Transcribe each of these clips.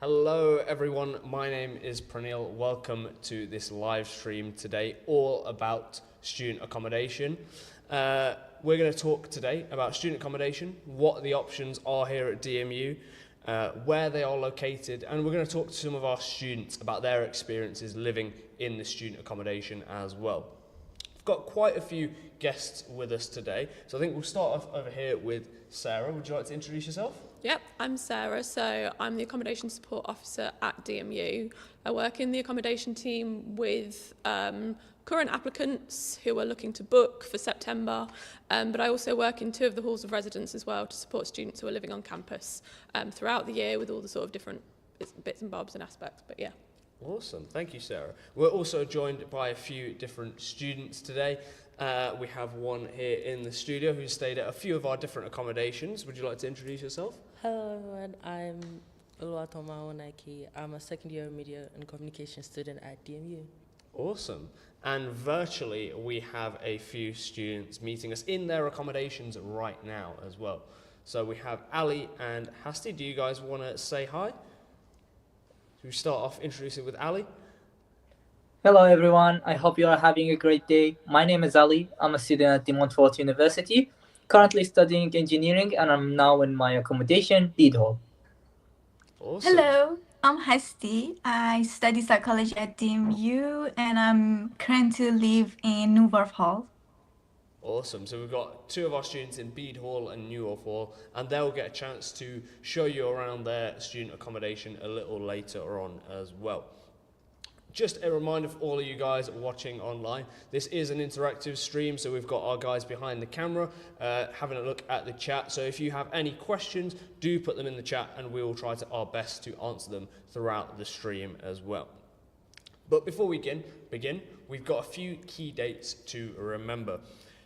Hello everyone, my name is Pranil. Welcome to this live stream today, all about student accommodation. We're going to talk today about student accommodation, what the options are here at DMU, where they are located, and we're going to talk to some of our students about their experiences living in the student accommodation as well. We've got quite a few guests with us today, so I think we'll start off over here with Sarah. Would you like to introduce yourself? Yep, I'm Sarah, so I'm the Accommodation Support Officer at DMU. I work in the accommodation team with current applicants who are looking to book for September, but I also work in 2 of the halls of residence as well to support students who are living on campus throughout the year with all the sort of different bits and bobs and aspects, but yeah. Awesome, thank you Sarah. We're also joined by a few different students today. We have one here in the studio who stayed at a few of our different accommodations. Would you like to introduce yourself? Hello everyone, I'm Oluwatoma Onaki. I'm a second year media and communication student at DMU. Awesome. And virtually we have a few students meeting us in their accommodations right now as well. So we have Ali and Hasti. Do you guys want to say hi? Should we start off introducing with Ali? Hello everyone, I hope you are having a great day. My name is Ali. I'm a student at De Montfort University, currently studying engineering, and I'm now in my accommodation, Bede. Awesome. Hello, I'm Hasti. I study psychology at DMU and I'm currently live in Newarke Hall. Awesome. So we've got 2 of our students in Bede Hall and Newarke Hall, and they'll get a chance to show you around their student accommodation a little later on as well. Just a reminder for all of you guys watching online, this is an interactive stream, so we've got our guys behind the camera having a look at the chat. So if you have any questions, do put them in the chat and we will try our best to answer them throughout the stream as well. But before we begin, we've got a few key dates to remember.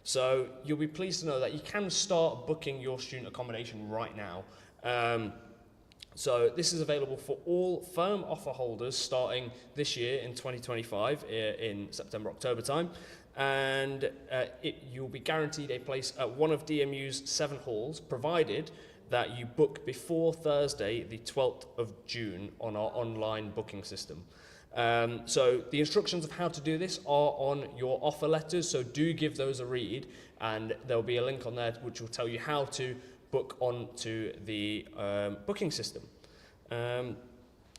So you'll be pleased to know that you can start booking your student accommodation right now. So this is available for all firm offer holders starting this year in 2025 in September, October time. And you'll be guaranteed a place at one of DMU's 7 halls, provided that you book before Thursday, the 12th of June on our online booking system. So the instructions of how to do this are on your offer letters, so do give those a read, and there'll be a link on there which will tell you how to book onto the booking system. And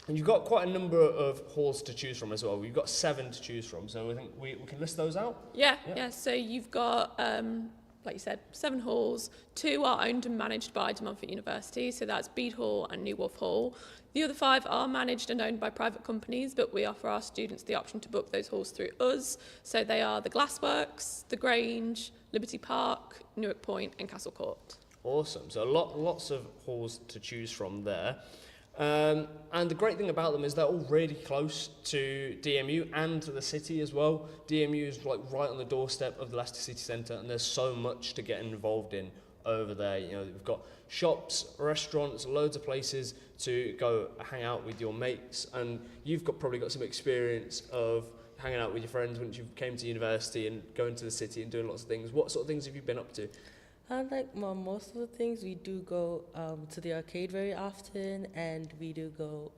you've got quite a number of halls to choose from as well. We've got 7 to choose from, so I think we can list those out. Yeah. So you've got, like you said, 7 halls. 2 are owned and managed by De Montfort University, so that's Bede Hall and Newarke Hall. The other 5 are managed and owned by private companies, but we offer our students the option to book those halls through us. So they are the Glassworks, the Grange, Liberty Park, Newarke Point and Castle Court. Awesome. So lots of halls to choose from there. And the great thing about them is they're all really close to DMU and to the city as well. DMU is like right on the doorstep of the Leicester City Centre, and there's so much to get involved in over there. You know, we've got shops, restaurants, loads of places to go hang out with your mates, and you've probably got some experience of hanging out with your friends once you came to university and going to the city and doing lots of things. What sort of things have you been up to? Most of the things we do go to the arcade very often, and we do go.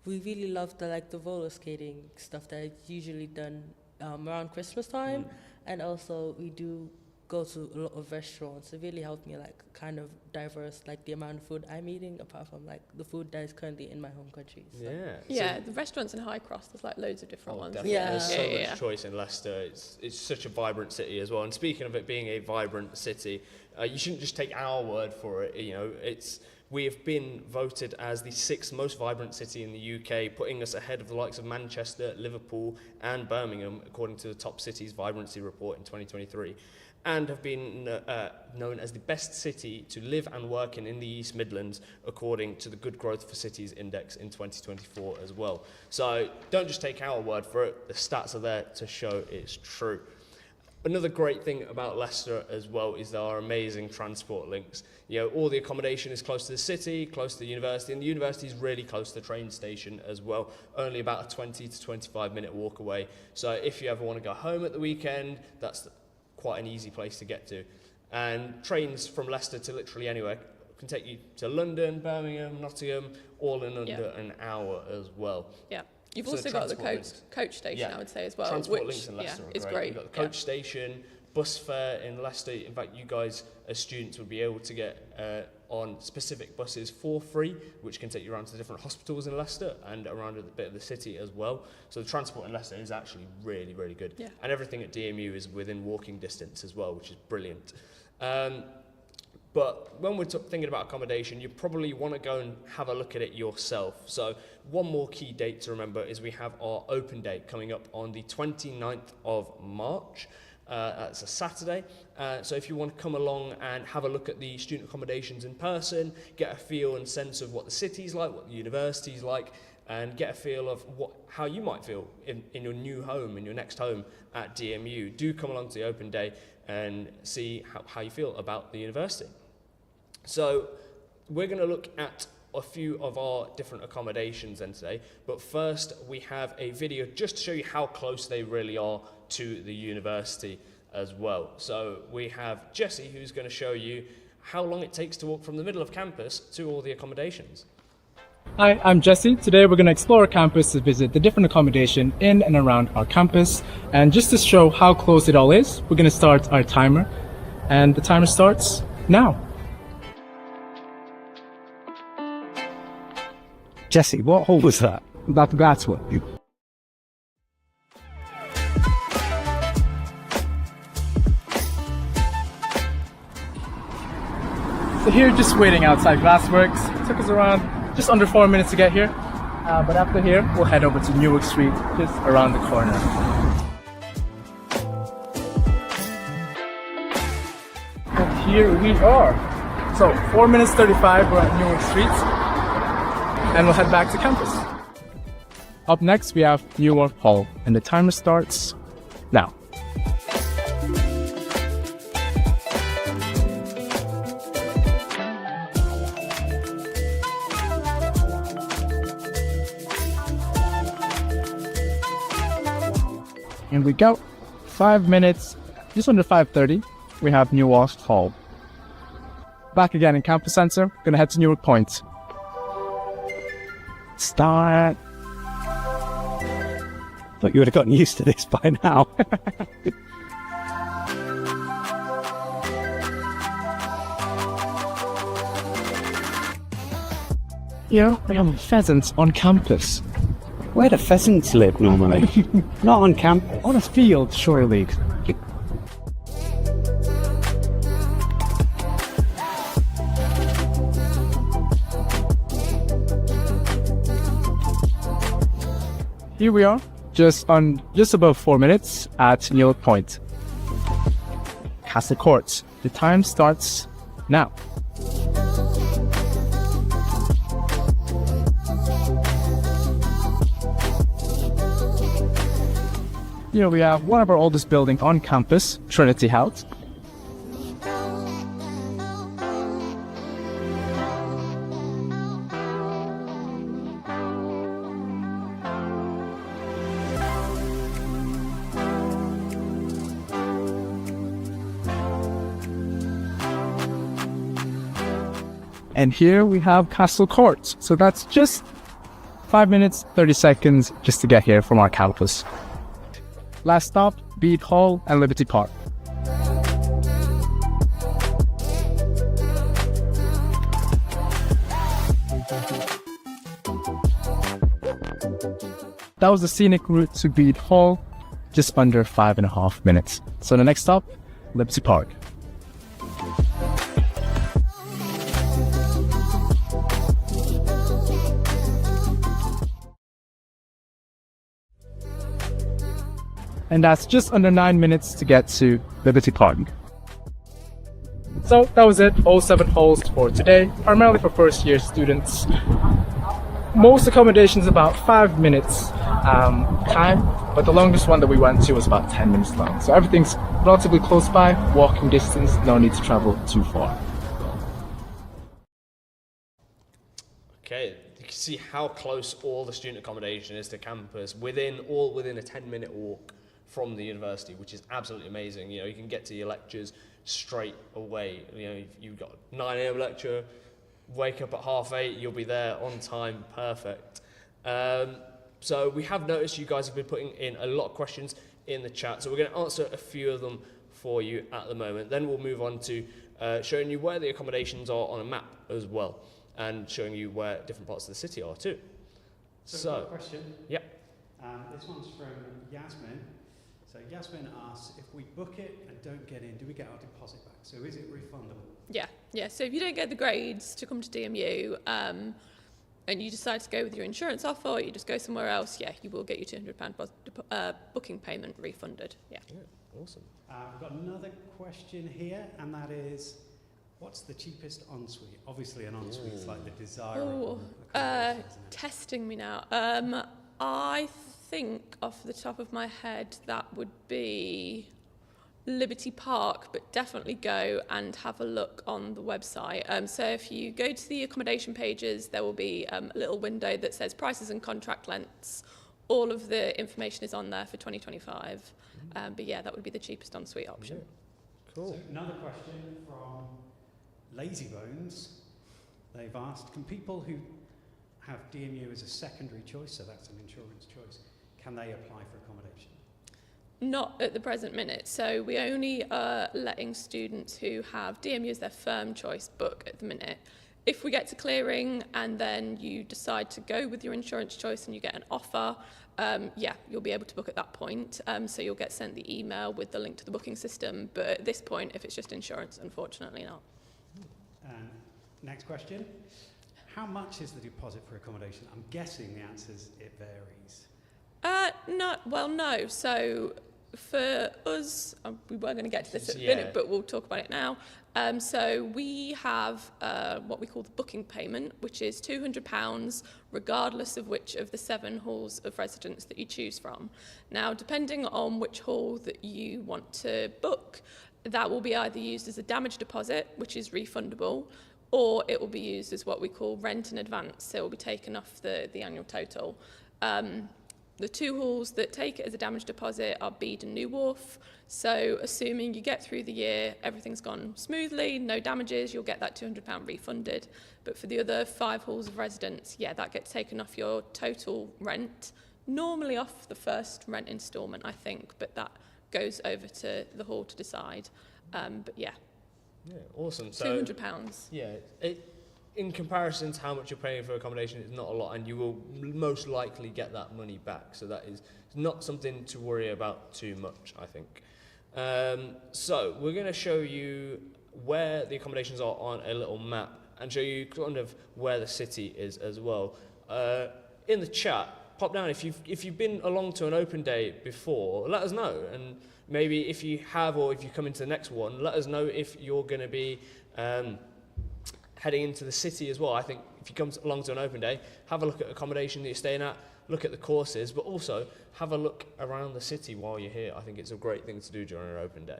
We really love the roller skating stuff that's usually done around Christmas time, and also we do go to a lot of restaurants. It really helped me kind of diverse the amount of food I'm eating, apart from the food that is currently in my home country. So. Yeah, the restaurants in High Cross, there's loads of different ones. Definitely. Yeah. There's so much choice in Leicester. It's such a vibrant city as well. And speaking of it being a vibrant city, you shouldn't just take our word for it. You know, we have been voted as the 6th most vibrant city in the UK, putting us ahead of the likes of Manchester, Liverpool and Birmingham, according to the Top Cities Vibrancy Report in 2023. And have been known as the best city to live and work in the East Midlands, according to the Good Growth for Cities Index in 2024 as well. So don't just take our word for it, the stats are there to show it's true. Another great thing about Leicester as well is our amazing transport links. You know, all the accommodation is close to the city, close to the university, and the university is really close to the train station as well, only about a 20 to 25 minute walk away. So if you ever want to go home at the weekend, that's quite an easy place to get to. And trains from Leicester to literally anywhere can take you to London, Birmingham, Nottingham, all in under an hour as well. Yeah. You've So also got the transport coach station, Yeah. I would say, as well, Transport which links in Leicester are is great. great. You've got the coach station, bus fare in Leicester. In fact, you guys as students would be able to get on specific buses for free, which can take you around to different hospitals in Leicester and around a bit of the city as well. So the transport in Leicester is actually really, really good. Yeah. And everything at DMU is within walking distance as well, which is brilliant. But when we're thinking about accommodation, you probably want to go and have a look at it yourself. So one more key date to remember is we have our open day coming up on the 29th of March. That's a Saturday. So if you want to come along and have a look at the student accommodations in person, get a feel and sense of what the city's like, what the university's like, and get a feel of how you might feel in your new home, in your next home at DMU, do come along to the open day and see how you feel about the university. So we're going to look at a few of our different accommodations then today, but first we have a video just to show you how close they really are to the university as well. So we have Jesse, who's going to show you how long it takes to walk from the middle of campus to all the accommodations. Hi, I'm Jesse. Today we're going to explore our campus to visit the different accommodation in and around our campus. And just to show how close it all is, we're going to start our timer. And the timer starts now. Jesse, what hall was that? That's Glassworks. So here, just waiting outside Glassworks. It took us around just under 4 minutes to get here. But after here, we'll head over to Newarke Street, just around the corner. And here we are. So 4 minutes 35, we're at Newarke Street. And we'll head back to campus. Up next, we have Warf Hall, and the timer starts now. Here we go. 5 minutes, just under 5:30, we have Warf Hall. Back again in Campus Center, gonna head to Newarke Point. Start. Thought you would have gotten used to this by now. Here we have pheasants on campus. Where do pheasants live normally? Not on campus. On a field, surely. Here we are, just above 4 minutes at Newarke Point. Castle Courts. The time starts now. Here we have one of our oldest buildings on campus, Trinity House. And here we have Castle Courts. So that's just 5 minutes, 30 seconds just to get here from our campus. Last stop, Bede Hall and Liberty Park. That was the scenic route to Bede Hall, just under 5.5 minutes. So the next stop, Liberty Park. And that's just under 9 minutes to get to Liberty Park. So that was it, all 7 halls for today, primarily for first year students. Most accommodations about 5 minutes time, but the longest one that we went to was about 10 minutes long. So everything's relatively close by, walking distance, no need to travel too far. Okay, you can see how close all the student accommodation is to campus, within a 10-minute walk from the university, which is absolutely amazing. You know, you can get to your lectures straight away. You know, you've got 9 a.m. lecture, wake up at 8:30, you'll be there on time, perfect. So we have noticed you guys have been putting in a lot of questions in the chat, so we're going to answer a few of them for you at the moment. Then we'll move on to showing you where the accommodations are on a map as well, and showing you where different parts of the city are too. So I've got a question. Yep. This one's from Yasmin. So Yasmin asks, if we book it and don't get in, do we get our deposit back? So is it refundable? Yeah. So if you don't get the grades to come to DMU, and you decide to go with your insurance offer, or you just go somewhere else, yeah, you will get your £200 booking payment refunded. Yeah. Awesome. We've got another question here, and that is, what's the cheapest ensuite? Obviously, an ensuite is like the desirable accommodation, isn't it? Testing me now. I think off the top of my head that would be Liberty Park, but definitely go and have a look on the website. So if you go to the accommodation pages, there will be a little window that says prices and contract lengths. All of the information is on there for 2025. But yeah, that would be the cheapest ensuite option. Yeah. Cool. So another question from Lazybones. They've asked, can people who have DMU as a secondary choice, so that's an insurance choice, can they apply for accommodation? Not at the present minute. So we only are letting students who have DMU as their firm choice book at the minute. If we get to clearing and then you decide to go with your insurance choice and you get an offer, yeah, you'll be able to book at that point. So you'll get sent the email with the link to the booking system. But at this point, if it's just insurance, unfortunately not. Next question. How much is the deposit for accommodation? I'm guessing the answer is it varies. No. So for us, we were going to get to this at a minute, but we'll talk about it now. So we have what we call the booking payment, which is £200, regardless of which of the 7 halls of residence that you choose from. Now, depending on which hall that you want to book, that will be either used as a damage deposit, which is refundable, or it will be used as what we call rent in advance, so it will be taken off the annual total. The 2 halls that take it as a damage deposit are Bede and Newarke. So assuming you get through the year, everything's gone smoothly, no damages, you'll get that £200 refunded. But for the other 5 halls of residence, yeah, that gets taken off your total rent, normally off the first rent instalment, I think, but that goes over to the hall to decide. But yeah. Yeah, awesome. So £200. Yeah, in comparison to how much you're paying for accommodation, it's not a lot, and you will most likely get that money back. So that is not something to worry about too much, I think. So we're going to show you where the accommodations are on a little map and show you kind of where the city is as well. In the chat, pop down if you've been along to an open day before, let us know. And maybe if you have, or if you come into the next one, let us know if you're going to be heading into the city as well. I think if you come along to an open day, have a look at accommodation that you're staying at, look at the courses, but also have a look around the city while you're here. I think it's a great thing to do during an open day.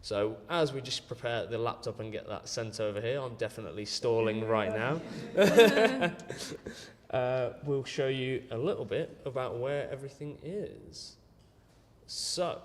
So as we just prepare the laptop and get that sent over here, I'm definitely stalling right now. We'll show you a little bit about where everything is. So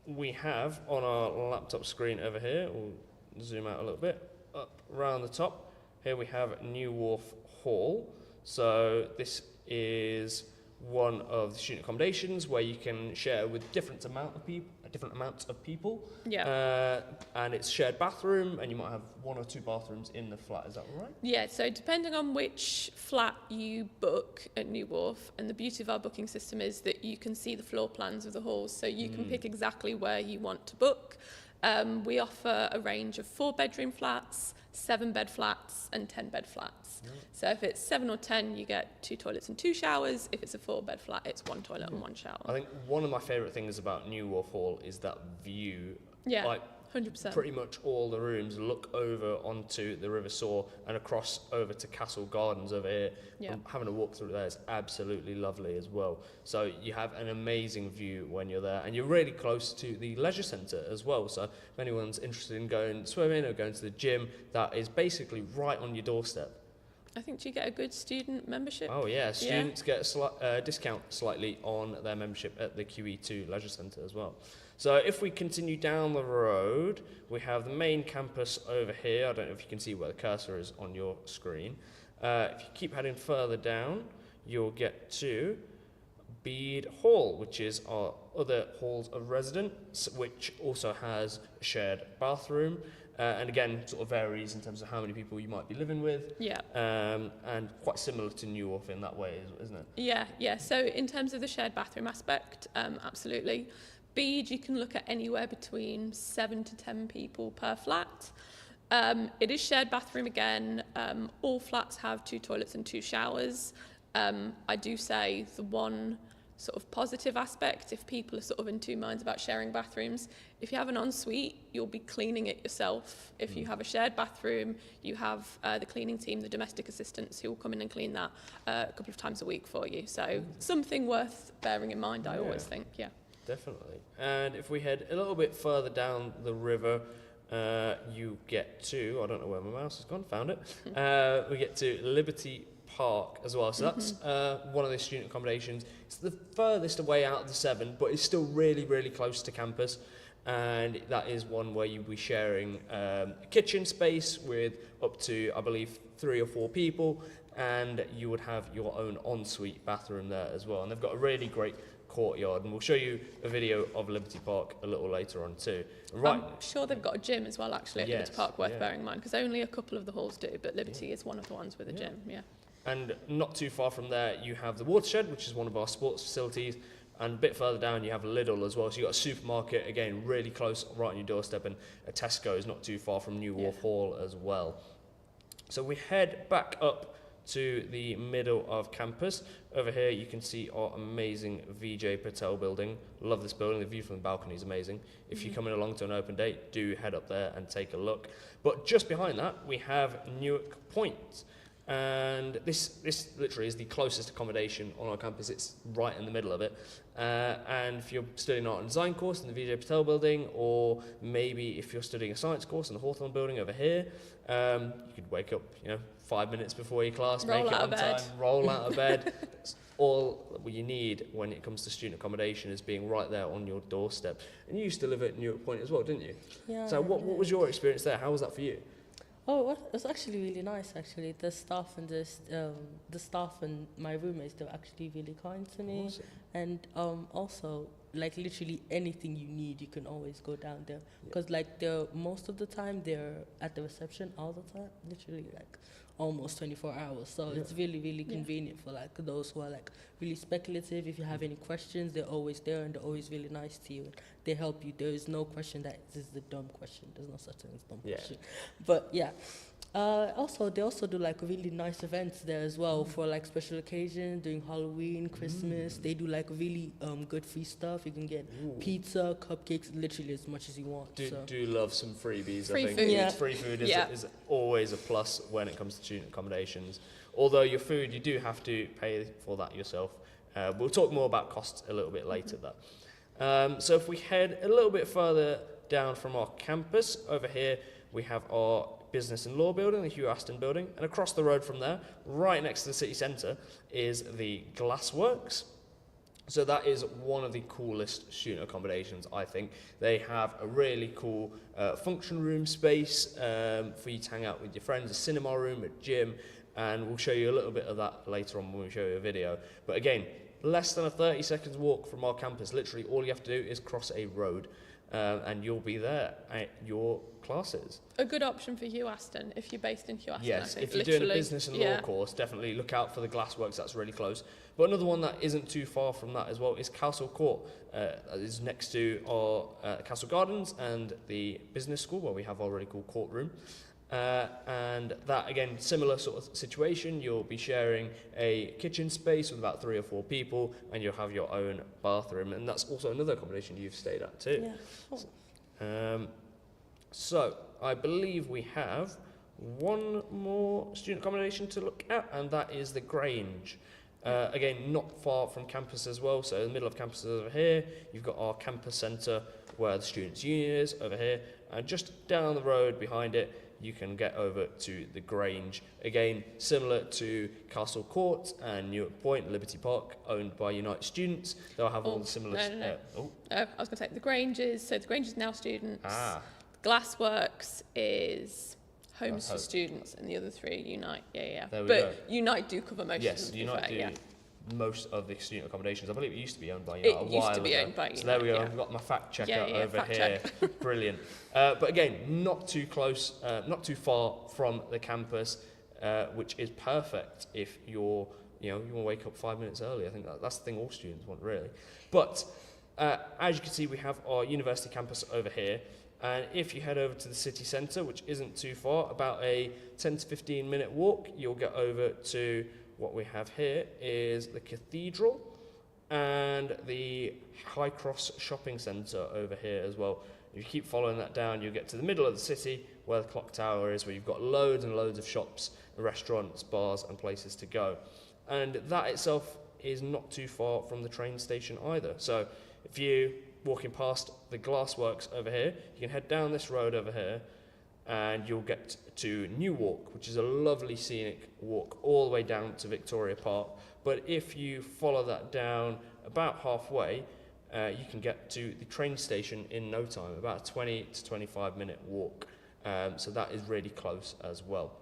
we have on our laptop screen over here, we'll zoom out a little bit, up around the top, here we have Newarke Hall. So this is one of the student accommodations where you can share with different amounts of people. Yeah. And it's shared bathroom, and you might have 1 or 2 bathrooms in the flat. Is that right? Yeah, so depending on which flat you book at Newarke, and the beauty of our booking system is that you can see the floor plans of the halls, so you can pick exactly where you want to book. We offer a range of 4-bedroom flats, 7-bed flats, and 10-bed flats. Yeah. So if it's 7 or 10, you get 2 toilets and 2 showers. If it's a 4-bed flat, it's 1 toilet and 1 shower. I think one of my favourite things about Newarke Hall is that view. Yeah, like, 100%. Pretty much all the rooms look over onto the River Soar and across over to Castle Gardens over here. Yeah. Having a walk through there is absolutely lovely as well. So you have an amazing view when you're there, and you're really close to the leisure centre as well. So if anyone's interested in going swimming or going to the gym, that is basically right on your doorstep. I think you get a good student membership. Oh yeah, students get a discount slightly on their membership at the QE2 Leisure Centre as well. So if we continue down the road, we have the main campus over here. I don't know if you can see where the cursor is on your screen. If you keep heading further down, you'll get to Bede Hall, which is our other halls of residence, which also has a shared bathroom. And again, sort of varies in terms of how many people you might be living with. Yeah. And quite similar to Newarke in that way, isn't it? Yeah. So in terms of the shared bathroom aspect, absolutely. Bede, you can look at anywhere between 7 to 10 people per flat. It is shared bathroom again. All flats have 2 toilets and 2 showers. I do say the one sort of positive aspect, if people are sort of in two minds about sharing bathrooms, if you have an ensuite, you'll be cleaning it yourself. If you have a shared bathroom, you have the cleaning team, the domestic assistants, who will come in and clean that a couple of times a week for you. So something worth bearing in mind, I always think, yeah. Definitely. And if we head a little bit further down the river, you get to, I don't know where my mouse has gone, found it. We get to Liberty Park as well. So that's one of the student accommodations. It's the furthest away out of the 7, but it's still really, really close to campus. And that is one where you'll be sharing a kitchen space with up to, I believe, 3 or 4 people. And you would have your own ensuite bathroom there as well. And they've got a really great courtyard, and we'll show you a video of Liberty Park a little later on too. Right. I'm sure they've got a gym as well, actually, at Liberty Park, worth bearing in mind, because only a couple of the halls do, but Liberty is one of the ones with a gym, And not too far from there, you have the Watershed, which is one of our sports facilities, and a bit further down, you have Lidl as well. So you've got a supermarket, again, really close, right on your doorstep, and a Tesco's not too far from New Warf Hall as well. So we head back up to the middle of campus. Over here you can see our amazing VJ Patel building. Love this building, the view from the balcony is amazing. If you're coming along to an open day, do head up there and take a look. But just behind that we have Newarke Point, and this literally is the closest accommodation on our campus. It's right in the middle of it, and if you're studying an art and design course in the VJ Patel building, or maybe if you're studying a science course in the Hawthorne building over here, you could wake up 5 minutes before your class, make it on time, roll out of bed. That's all you need when it comes to student accommodation, is being right there on your doorstep. And you used to live at Newarke Point as well, didn't you? Yeah. So what was your experience there? How was that for you? Oh, it was actually really nice. Actually, the staff and my roommates, they were actually really kind to me. Awesome. And also, like, literally anything you need, you can always go down there. Because like most of the time they're at the reception all the time, literally like almost 24 hours. So it's really, really convenient for like those who are like really speculative. If you have any questions, they're always there, and they're always really nice to you. And they help you. There is no question that this is the dumb question. There's no such thing as dumb question. But yeah. Also, they also do like really nice events there as well for like special occasions, during Halloween, Christmas. They do like really good free stuff. You can get pizza, cupcakes, literally as much as you want. Do love some freebies. Free I think food. Yeah. Free food is always a plus when it comes to student accommodations. Although your food, you do have to pay for that yourself. We'll talk more about costs a little bit later. So if we head a little bit further down from our campus, over here we have our Business and Law building, the Hugh Aston building, and across the road from there, right next to the city centre, is the Glassworks. So that is one of the coolest student accommodations, I think. They have a really cool function room space for you to hang out with your friends, a cinema room, a gym, and we'll show you a little bit of that later on when we show you a video. But again, less than a 30 seconds walk from our campus. Literally all you have to do is cross a road, and you'll be there at your classes. A good option for Hugh Aston if you're based in Hugh Aston. Yes, if you're doing a business and law course, definitely look out for the Glassworks. That's really close. But another one that isn't too far from that as well is Castle Court. That is next to our Castle Gardens and the business school, where we have our really cool courtroom. And that, again, similar sort of situation. You'll be sharing a kitchen space with about 3 or 4 people, and you'll have your own bathroom. And that's also another accommodation you've stayed at too. Yeah. So I believe we have one more student accommodation to look at, and that is the Grange. Again, not far from campus as well. So in the middle of campus is over here. You've got our campus centre where the Students' Union is over here, and just down the road behind it you can get over to the Grange. Again, similar to Castle Court and Newarke Point, Liberty Park, owned by Unite students. They'll have all the similar... No. I was going to say, the Grange is now students. Ah. Glassworks is homes for students, and the other three, Unite. Yeah. There we but go. Unite do cover most of them. Yes, Unite do most of the student accommodations. I believe it used to be owned by It Unite a while used to be ago. owned by Unite, So there we go. yeah. I've got my fact checker over fact here. check. Brilliant. But again, not too close, not too far from the campus, which is perfect if you want to wake up 5 minutes early. I think that's the thing all students want, really. But as you can see, we have our university campus over here. And if you head over to the city centre, which isn't too far, about a 10 to 15 minute walk, you'll get over to what we have here is the cathedral and the High Cross shopping centre over here as well. If you keep following that down, you'll get to the middle of the city where the clock tower is, where you've got loads and loads of shops, restaurants, bars and places to go. And that itself is not too far from the train station either. So if you walking past the Glassworks over here, you can head down this road over here and you'll get to Newarke, which is a lovely scenic walk all the way down to Victoria Park. But if you follow that down about halfway, you can get to the train station in no time, about a 20 to 25 minute walk. So that is really close as well.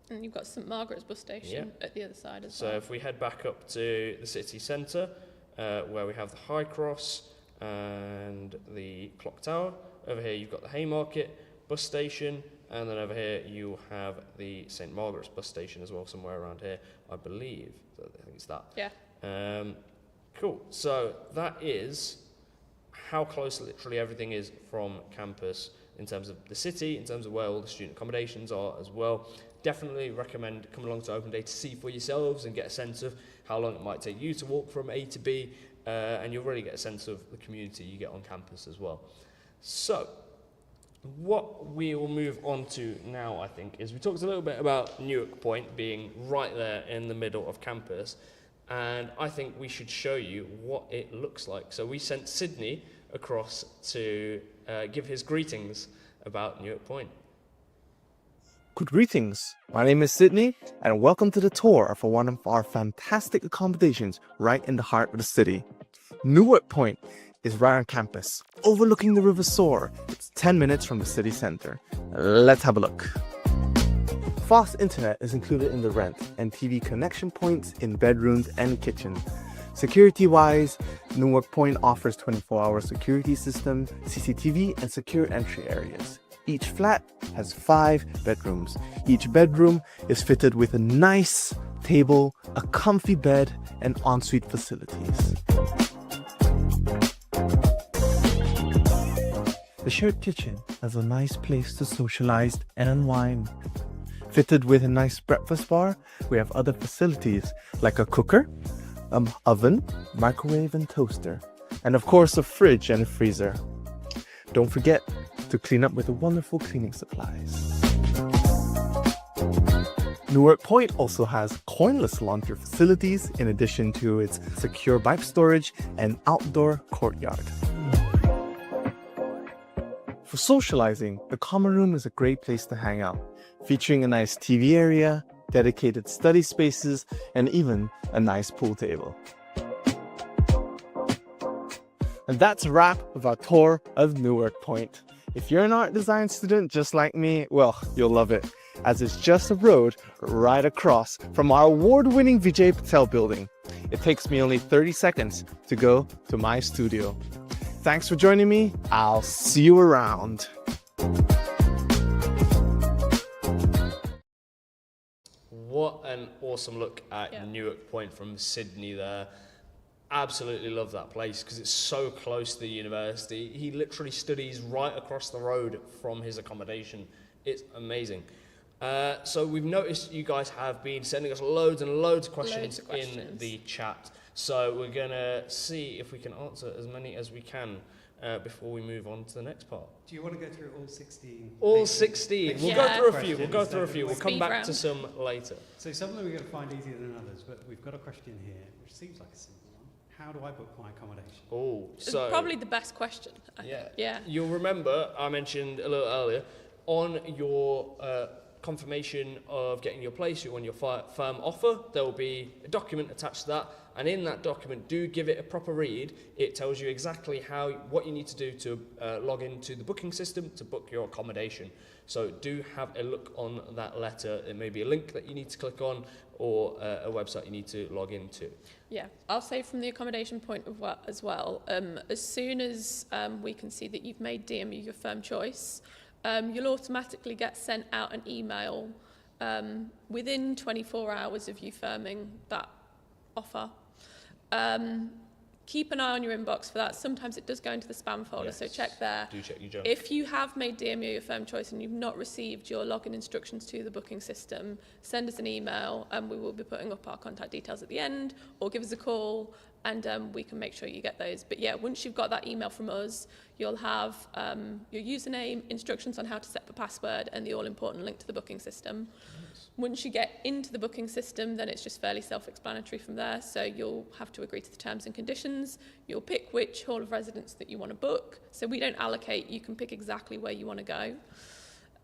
And you've got St Margaret's bus station at the other side as well. So if we head back up to the city centre, where we have the High Cross and the clock tower, over here you've got the Haymarket bus station, and then over here you have the St Margaret's bus station as well, somewhere around here, I believe. I think it's that. Yeah. Cool. So that is how close literally everything is from campus in terms of the city, in terms of where all the student accommodations are as well. Definitely recommend coming along to Open Day to see for yourselves and get a sense of how long it might take you to walk from A to B, and you'll really get a sense of the community you get on campus as well. So what we will move on to now, I think, is we talked a little bit about Newarke Point being right there in the middle of campus, and I think we should show you what it looks like. So we sent Sydney across to give his greetings about Newarke Point. Good greetings. My name is Sydney, and welcome to the tour for one of our fantastic accommodations right in the heart of the city. Newarke Point is right on campus, overlooking the River Soar. It's 10 minutes from the city center. Let's have a look. Fast internet is included in the rent, and TV connection points in bedrooms and kitchen. Security-wise, Newarke Point offers 24-hour security system, CCTV, and secure entry areas. Each flat has 5 bedrooms. Each bedroom is fitted with a nice table, a comfy bed, and ensuite facilities. The shared kitchen has a nice place to socialize and unwind. Fitted with a nice breakfast bar, we have other facilities like a cooker, oven, microwave and toaster, and of course a fridge and a freezer. Don't forget to clean up with the wonderful cleaning supplies. Newarke Point also has coinless laundry facilities in addition to its secure bike storage and outdoor courtyard. For socializing, the common room is a great place to hang out, featuring a nice TV area, dedicated study spaces, and even a nice pool table. And that's a wrap of our tour of Newarke Point. If you're an art design student just like me, well, you'll love it, as it's just a road right across from our award-winning Vijay Patel building. It takes me only 30 seconds to go to my studio. Thanks for joining me. I'll see you around. What an awesome look at Newarke Point from Sydney there. Absolutely love that place because it's so close to the university. He literally studies right across the road from his accommodation. It's amazing. So we've noticed you guys have been sending us loads and loads of questions in the chat. So we're going to see if we can answer as many as we can before we move on to the next part. Do you want to go through all 16? All 16. We'll go through a few. We'll go through a few. We'll come back to some later. So some of them we're going to find easier than others, but we've got a question here, which seems like a simple one. How do I book my accommodation? Oh, It's probably the best question. Yeah. You'll remember I mentioned a little earlier, On your confirmation of getting your place, on your firm offer, there will be a document attached to that, and in that document, do give it a proper read. It tells you exactly what you need to do to log into the booking system to book your accommodation. So do have a look on that letter. It may be a link that you need to click on, or a website you need to log into. Yeah, I'll say from the accommodation point of view as well, as soon as we can see that you've made DMU your firm choice, you'll automatically get sent out an email within 24 hours of you firming that offer. Keep an eye on your inbox for that. Sometimes it does go into the spam folder, so check there. Do check your junk. If you have made DMU your firm choice and you've not received your login instructions to the booking system, send us an email and we will be putting up our contact details at the end, or give us a call and we can make sure you get those. But yeah, once you've got that email from us, you'll have your username, instructions on how to set the password, and the all-important link to the booking system. Once you get into the booking system, then it's just fairly self-explanatory from there. So you'll have to agree to the terms and conditions. You'll pick which hall of residence that you want to book. So we don't allocate, you can pick exactly where you want to go.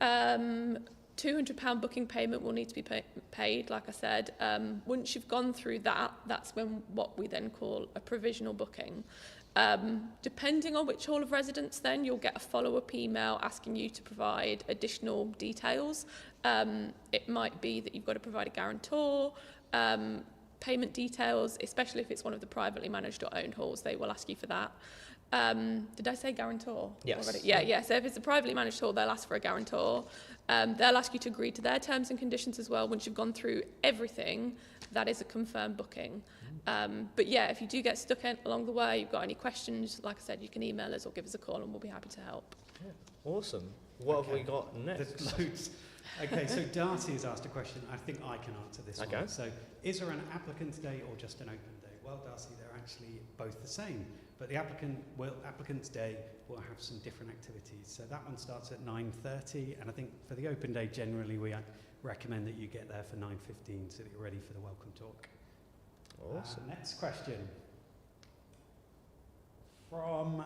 £200 booking payment will need to be paid, like I said. Once you've gone through that, that's when what we then call a provisional booking. Depending on which hall of residence, then you'll get a follow-up email asking you to provide additional details. It might be that you've got to provide a guarantor, payment details, especially if it's one of the privately managed or owned halls, they will ask you for that. Did I say guarantor? Yes. Already? Yeah. So if it's a privately managed hall, they'll ask for a guarantor. They'll ask you to agree to their terms and conditions as well. Once you've gone through everything, that is a confirmed booking. But yeah, if you do get stuck along the way, you've got any questions, like I said, you can email us or give us a call and we'll be happy to help. Yeah. Awesome. What have we got next? There's loads. Okay, so Darcy has asked a question. I think I can answer this one. So, is there an applicant's day or just an open day? Well, Darcy, they're actually both the same. But the applicant's day will have some different activities. So that one starts at 9:30, and I think for the open day, generally we recommend that you get there for 9:15 so that you're ready for the welcome talk. Awesome. Next question. From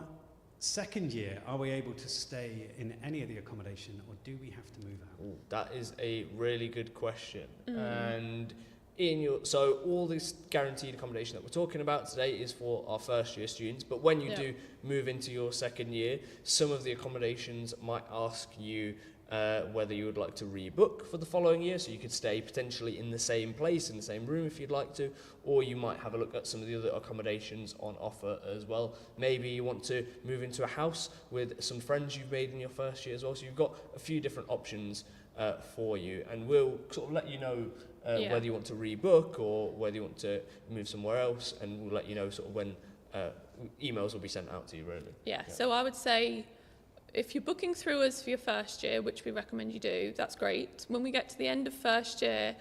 second year, are we able to stay in any of the accommodation, or do we have to move out? Ooh, that is a really good question. And so all this guaranteed accommodation that we're talking about today is for our first year students, but when you do move into your second year, some of the accommodations might ask you whether you would like to rebook for the following year, so you could stay potentially in the same place, in the same room if you'd like to, or you might have a look at some of the other accommodations on offer as well. Maybe you want to move into a house with some friends you've made in your first year as well, so you've got a few different options for you, and we'll sort of let you know whether you want to rebook or whether you want to move somewhere else, and we'll let you know sort of when emails will be sent out to you, really. Yeah, so I would say if you're booking through us for your first year, which we recommend you do, that's great. When we get to the end of first year,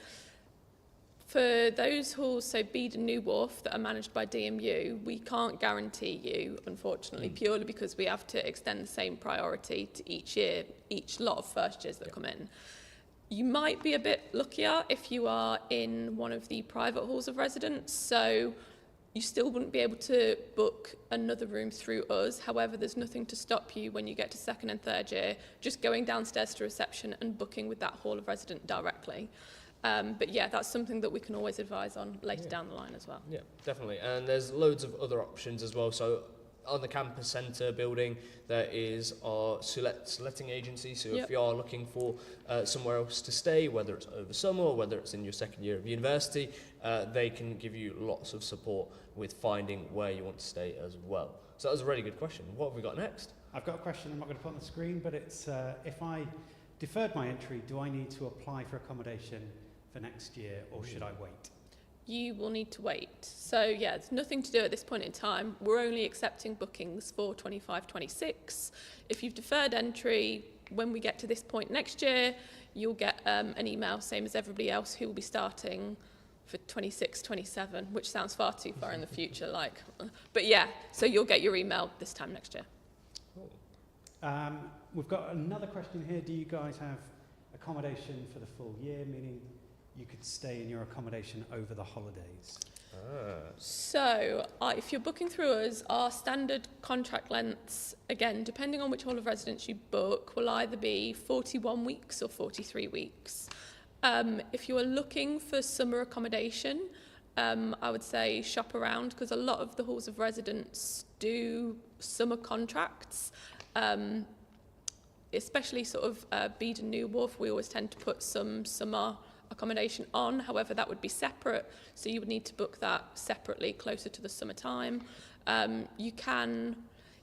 for those halls, so Bede and Newarke, that are managed by DMU, we can't guarantee you, unfortunately, purely because we have to extend the same priority to each year, each lot of first years that come in. You might be a bit luckier if you are in one of the private halls of residence, so you still wouldn't be able to book another room through us. However, there's nothing to stop you when you get to second and third year, just going downstairs to reception and booking with that hall of resident directly. But yeah, that's something that we can always advise on later down the line as well. Yeah, definitely. And there's loads of other options as well. So on the campus centre building, there is our letting agency. So if you are looking for somewhere else to stay, whether it's over summer or whether it's in your second year of university, they can give you lots of support with finding where you want to stay as well. So that was a really good question. What have we got next? I've got a question I'm not going to put on the screen, but it's if I deferred my entry, do I need to apply for accommodation for next year, or should I wait? You will need to wait. So yeah, there's nothing to do at this point in time. We're only accepting bookings for 25-26. If you've deferred entry, when we get to this point next year, you'll get an email, same as everybody else, who will be starting for 26-27, which sounds far too far in the future. But yeah, so you'll get your email this time next year. Cool. We've got another question here. Do you guys have accommodation for the full year, meaning you could stay in your accommodation over the holidays? So, if you're booking through us, our standard contract lengths, again, depending on which hall of residence you book, will either be 41 weeks or 43 weeks. If you are looking for summer accommodation, I would say shop around, because a lot of the halls of residence do summer contracts, especially sort of Bede and Warf. We always tend to put some summer accommodation on. However, that would be separate, so you would need to book that separately closer to the summertime. You can,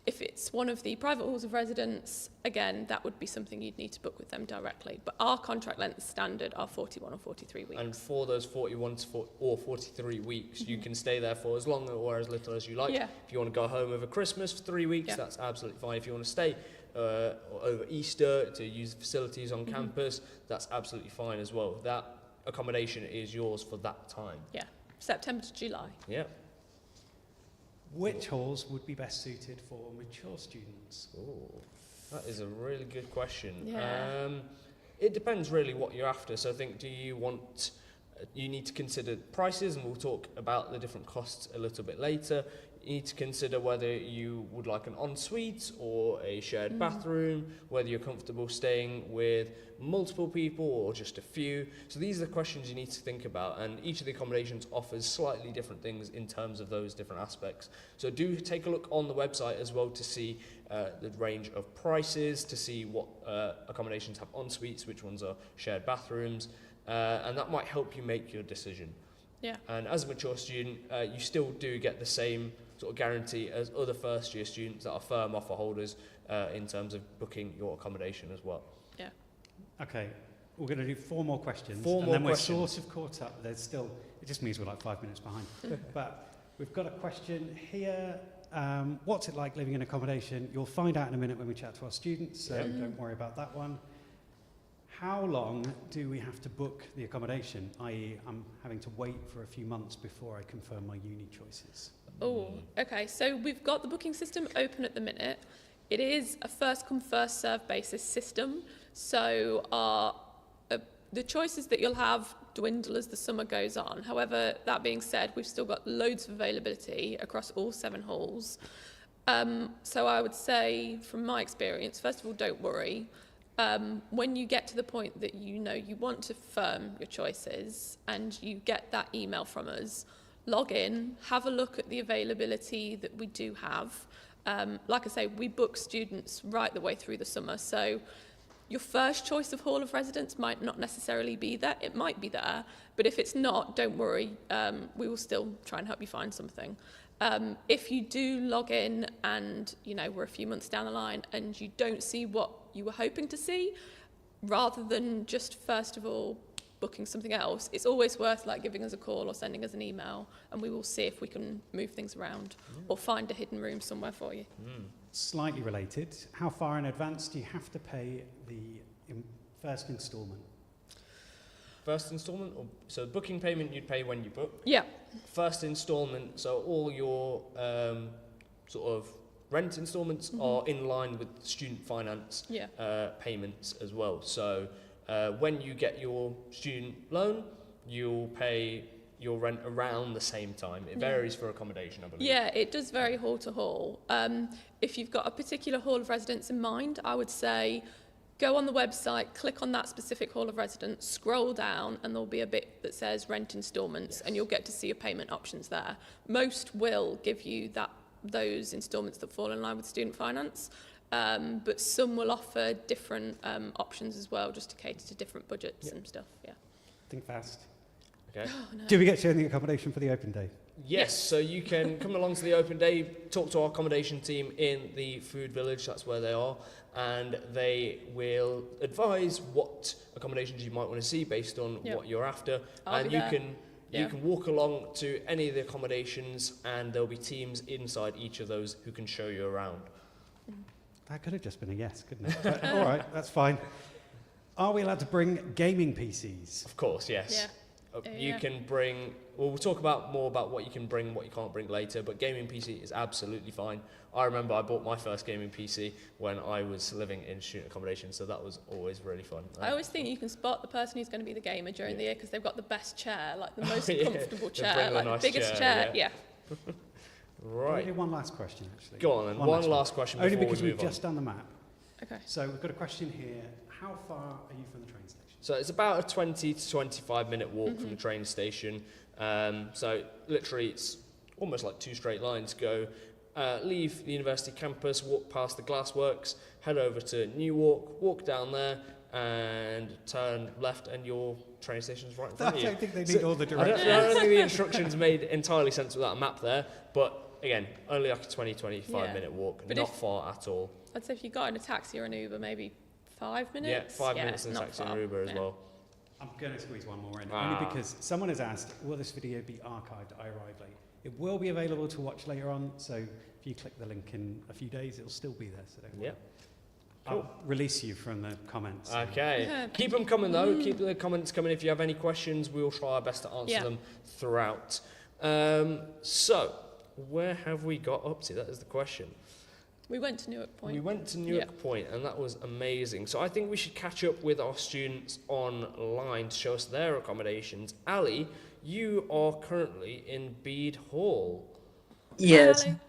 if it's one of the private halls of residence, again, that would be something you'd need to book with them directly. But our contract length standard are 41 or 43 weeks. And for those 41 or 43 weeks, you can stay there for as long or as little as you like. Yeah. If you want to go home over Christmas for 3 weeks, Yeah. that's absolutely fine. If you want to stay over Easter to use the facilities on campus, that's absolutely fine as well. That accommodation is yours for that time. Yeah, September to July. Yeah. Which halls would be best suited for mature students? Oh, that is a really good question. Yeah. It depends really what you're after. So I think, you need to consider prices, and we'll talk about the different costs a little bit later. You need to consider whether you would like an ensuite or a shared bathroom, whether you're comfortable staying with multiple people or just a few. So these are the questions you need to think about, and each of the accommodations offers slightly different things in terms of those different aspects. So do take a look on the website as well to see the range of prices, to see what accommodations have ensuites, which ones are shared bathrooms, and that might help you make your decision. Yeah. And as a mature student, you still do get the same sort of guarantee as other first year students that are firm offer holders in terms of booking your accommodation as well. Yeah. Okay, we're going to do 4 more questions. Four more then questions. we're sort of caught up. There's still, it just means we're like 5 minutes behind. But we've got a question here. What's it like living in accommodation? You'll find out in a minute when we chat to our students, so don't worry about that one. How long do we have to book the accommodation? I.e., I'm having to wait for a few months before I confirm my uni choices. Oh, okay. So we've got the booking system open at the minute. It is a first come first serve basis system. So the choices that you'll have dwindle as the summer goes on. However, that being said, we've still got loads of availability across all 7 halls. So I would say, from my experience, first of all, don't worry. When you get to the point that you know you want to firm your choices and you get that email from us, log in, have a look at the availability that we do have. Like I say, we book students right the way through the summer, so your first choice of hall of residence might not necessarily be there. It might be there, but if it's not, don't worry. We will still try and help you find something. If you do log in and, we're a few months down the line and you don't see what you were hoping to see, rather than just first of all booking something else, it's always worth giving us a call or sending us an email, and we will see if we can move things around or find a hidden room somewhere for you. Slightly related, how far in advance do you have to pay the first instalment? First instalment, so booking payment you'd pay when you book. Yeah. First instalment, so all your sort of rent instalments are in line with student finance payments as well. So when you get your student loan, you'll pay your rent around the same time. It varies for accommodation, I believe. Yeah, it does vary hall to hall. If you've got a particular hall of residence in mind, I would say go on the website, click on that specific hall of residence, scroll down, and there'll be a bit that says rent instalments, and you'll get to see your payment options there. Most will give you those instalments that fall in line with student finance, but some will offer different options as well, just to cater to different budgets and stuff. Yeah. Think fast. Okay. Oh, no. Do we get shown the accommodation for the open day? Yes, so you can come along to the open day, talk to our accommodation team in the food village, that's where they are, and they will advise what accommodations you might want to see based on what you're after. And you can walk along to any of the accommodations, and there'll be teams inside each of those who can show you around. That could have just been a yes, couldn't it? But, all right, that's fine. Are we allowed to bring gaming PCs? Of course, yes. Yeah. You can bring we'll talk about more about what you can bring, what you can't bring later, but gaming PC is absolutely fine. I remember I bought my first gaming PC when I was living in student accommodation, so that was always really fun. I always think you can spot the person who's going to be the gamer during the year because they've got the best chair, like the most comfortable They bring chair, the like nice the biggest chair. Yeah. Right. Maybe one last question, actually. Go on, then. One last question Only before because we we've move on. just done the map. Okay. So we've got a question here. How far are you from the train station? So it's about a 20 to 25 minute walk from the train station. So literally it's almost like 2 straight lines. Go, leave the university campus, walk past the Glassworks, head over to Newarke, walk down there and turn left and your train station's right in front of you. I don't think they need all the I directions. don't think the instructions made entirely sense without a map there, but again, only like a 20-25 minute walk, But not far at all. I'd say if you got in a taxi or an Uber, maybe 5 minutes. Yeah, 5 minutes in a not taxi far. or Uber as well. I'm going to squeeze one more in, only because someone has asked, will this video be archived at I Arrive Late? It will be available to watch later on, so if you click the link in a few days, it'll still be there, so don't worry. I'll release you from the comments. Okay. Yeah, Keep them coming though. Keep the comments coming. If you have any questions, we'll try our best to answer them throughout. So, where have we got up to? That is the question. We went to Newarke Point. We went to Newarke Point, and that was amazing. So I think we should catch up with our students online to show us their accommodations. Ali, you are currently in Bede Hall. Yes. Hi, Ali.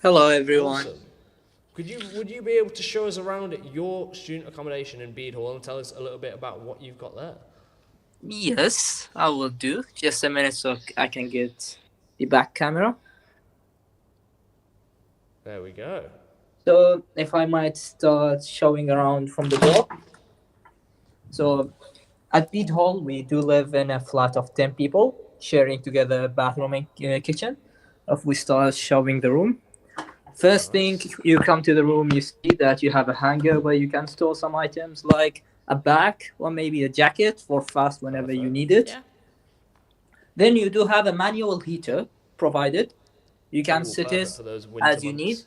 Hello, everyone. Awesome. Would you be able to show us around at your student accommodation in Bede Hall and tell us a little bit about what you've got there? Yes, I will do. Just a minute so I can get the back camera. There we go. So if I might start showing around from the door. So at Bede Hall, we do live in a flat of 10 people, sharing together a bathroom and kitchen. If we start showing the room, first thing you come to the room, you see that you have a hanger where you can store some items like a bag or maybe a jacket for fast whenever you need it. Yeah. Then you do have a manual heater provided. You can set Perfect it for those winter as you months. need.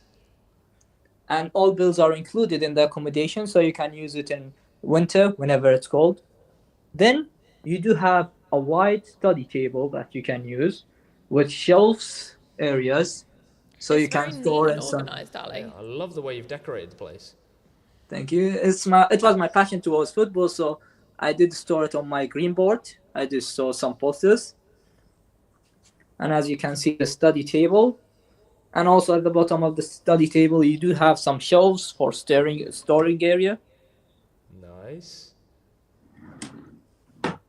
And all bills are included in the accommodation, so you can use it in winter whenever it's cold. Then you do have a wide study table that you can use with shelves areas, so you can store and in some. organised, Ali. Yeah, I love the way you've decorated the place. Thank you. It was my passion towards football, so I did store it on my green board. I did store some posters. And as you can see, the study table. And also at the bottom of the study table, you do have some shelves for storing area. Nice.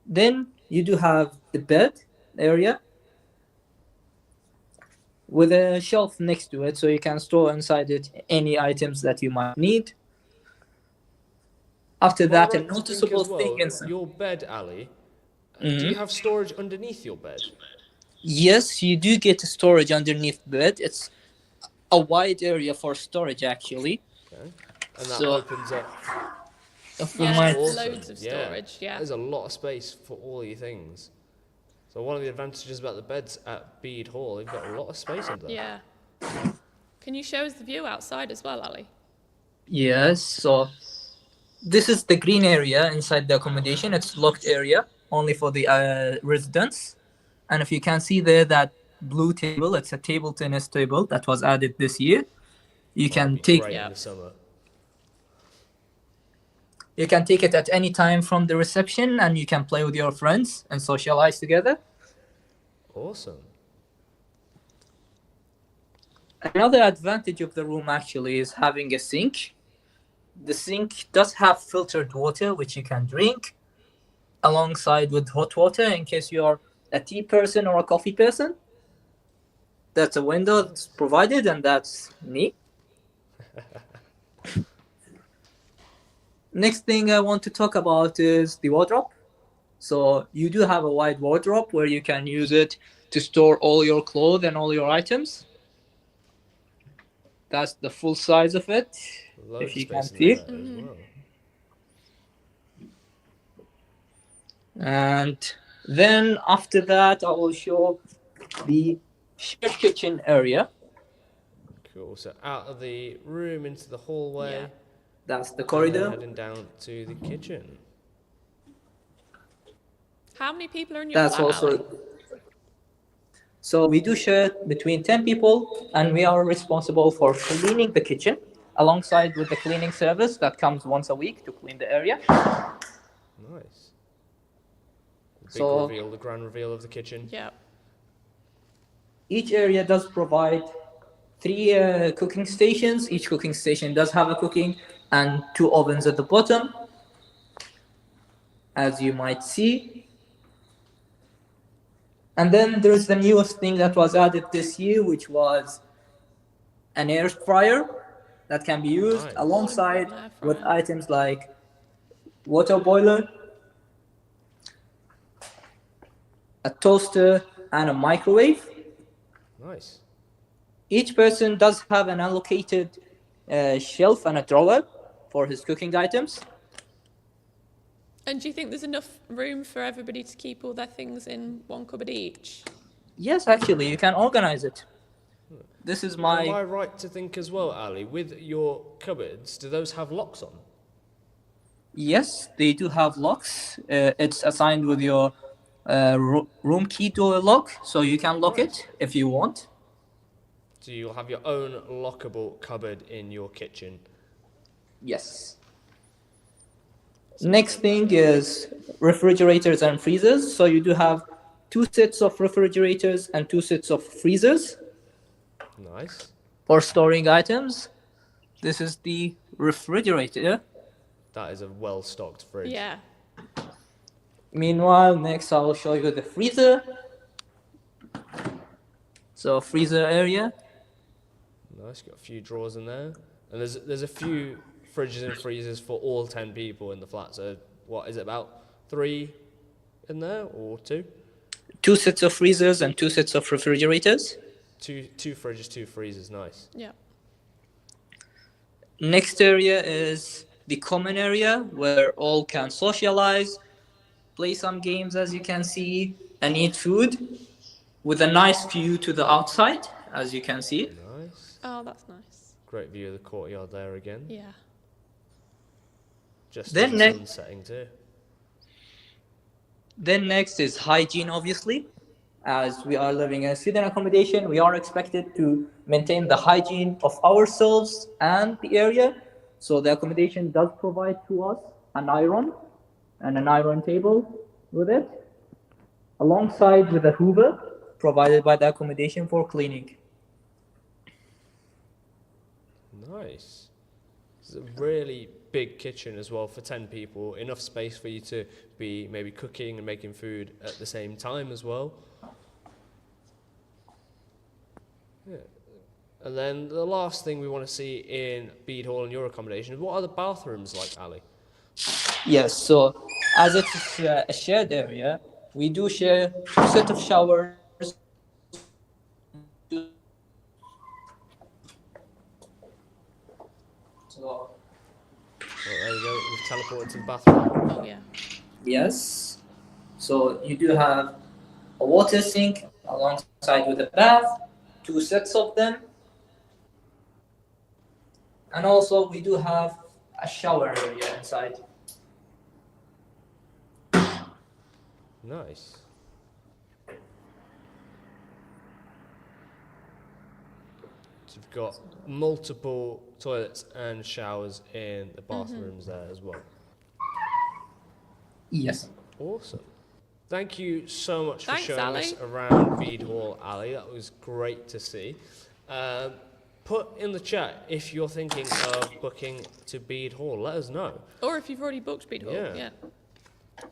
Then you do have the bed area with a shelf next to it, so you can store inside it any items that you might need. After that, a noticeable thing inside. Your bed, Ali, do Mhm. you have storage underneath your bed? Yes, you do get storage underneath the bed. It's a wide area for storage, actually. Okay. And that So- opens up. If we Yeah, might- Awesome. loads of storage, yeah. There's a lot of space for all your things. So one of the advantages about the beds at Bede Hall, they've got a lot of space under there. Yeah. Can you show us the view outside as well, Ali? Yes, so this is the green area inside the accommodation. It's locked area only for the residents. And if you can see there, that blue table, it's a table tennis table that was added this year. You can That'd be take great in the summer. you can take it at any time from the reception, and you can play with your friends and socialize together. Awesome. Another advantage of the room actually is having a sink. The sink does have filtered water which you can drink alongside with hot water in case you're a tea person or a coffee person. That's a window that's provided, and that's neat. Next thing I want to talk about is the wardrobe. So you do have a wide wardrobe where you can use it to store all your clothes and all your items. That's the full size of it. Loads If you of can space see. in there as well. And then after that, I will show the shared kitchen area. Cool. So out of the room into the hallway. Yeah. That's the and then corridor. heading down to the kitchen. How many people are in your That's flat, Ali? also So we do share between 10 people, and we are responsible for cleaning the kitchen alongside with the cleaning service that comes once a week to clean the area. Nice. The big reveal, the grand reveal of the kitchen. Yeah. Each area does provide 3 cooking stations. Each cooking station does have a cooking and 2 ovens at the bottom, as you might see. And then there's the newest thing that was added this year, which was an air fryer that can be used alongside with items like water boiler, a toaster, and a microwave. Nice. Each person does have an allocated shelf and a drawer for his cooking items. And do you think there's enough room for everybody to keep all their things in one cupboard each? Yes, actually, you can organize it. This is Am I right to think as well, Ali, with your cupboards, do those have locks on? Yes, they do have locks. It's assigned with your room key to a lock, so you can lock it if you want. So you'll have your own lockable cupboard in your kitchen. Yes. Next thing is refrigerators and freezers. So you do have 2 sets of refrigerators and 2 sets of freezers. Nice. For storing items. This is the refrigerator. That is a well-stocked fridge. Yeah. Meanwhile, next I will show you the freezer. So freezer area. Nice, got a few drawers in there. And there's a few fridges and freezers for all 10 people in the flat. So what is it, about 3 in there or 2? 2 sets of freezers and 2 sets of refrigerators. Two fridges, 2 freezers, nice. Yeah. Next area is the common area where all can socialize, play some games as you can see, and eat food with a nice view to the outside, as you can see. Nice. Oh, that's nice. Great view of the courtyard there again. Yeah. Just then as the sun's setting too. Then next is hygiene, obviously. As we are living in a student accommodation, we are expected to maintain the hygiene of ourselves and the area. So the accommodation does provide to us an iron and an iron table with it, alongside with a hoover provided by the accommodation for cleaning. Nice. It's a really big kitchen as well for 10 people. Enough space for you to be maybe cooking and making food at the same time as well. Yeah. And then the last thing we want to see in Bede Hall and your accommodation is, what are the bathrooms like, Ali? Yes, so as it's a shared area, we do share a set of showers. So, There you go, we've teleported to the bathroom. Oh, yeah. yes, so you do have a water sink alongside with a bath, 2 sets of them. And also we do have a shower area inside. Nice. So you've got multiple toilets and showers in the bathrooms there as well. Yes. Awesome. Thank you so much for Thanks, showing Ali. us around Bede Hall, Ali. That was great to see. Put in the chat if you're thinking of booking to Bede Hall. Let us know. Or if you've already booked Bede Hall. Yeah.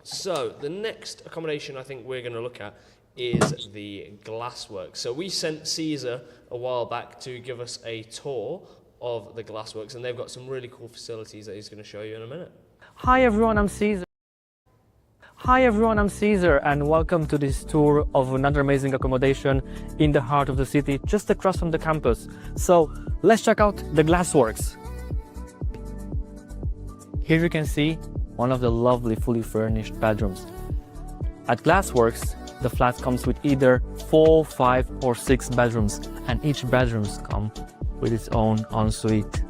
So the next accommodation I think we're going to look at is the Glassworks. So we sent Caesar a while back to give us a tour of the Glassworks, and they've got some really cool facilities that he's going to show you in a minute. Hi everyone, I'm Caesar. And welcome to this tour of another amazing accommodation in the heart of the city, just across from the campus. So let's check out the Glassworks. Here you can see one of the lovely fully furnished bedrooms. At Glassworks, the flat comes with either 4, 5 or 6 bedrooms, and each bedroom comes with its own ensuite.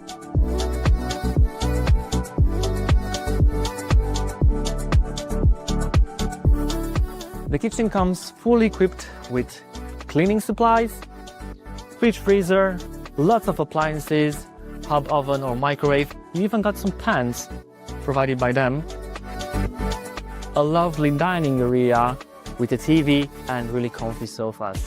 The kitchen comes fully equipped with cleaning supplies, fridge freezer, lots of appliances, hub oven or microwave. You even got some pans provided by them. A lovely dining area with a TV and really comfy sofas.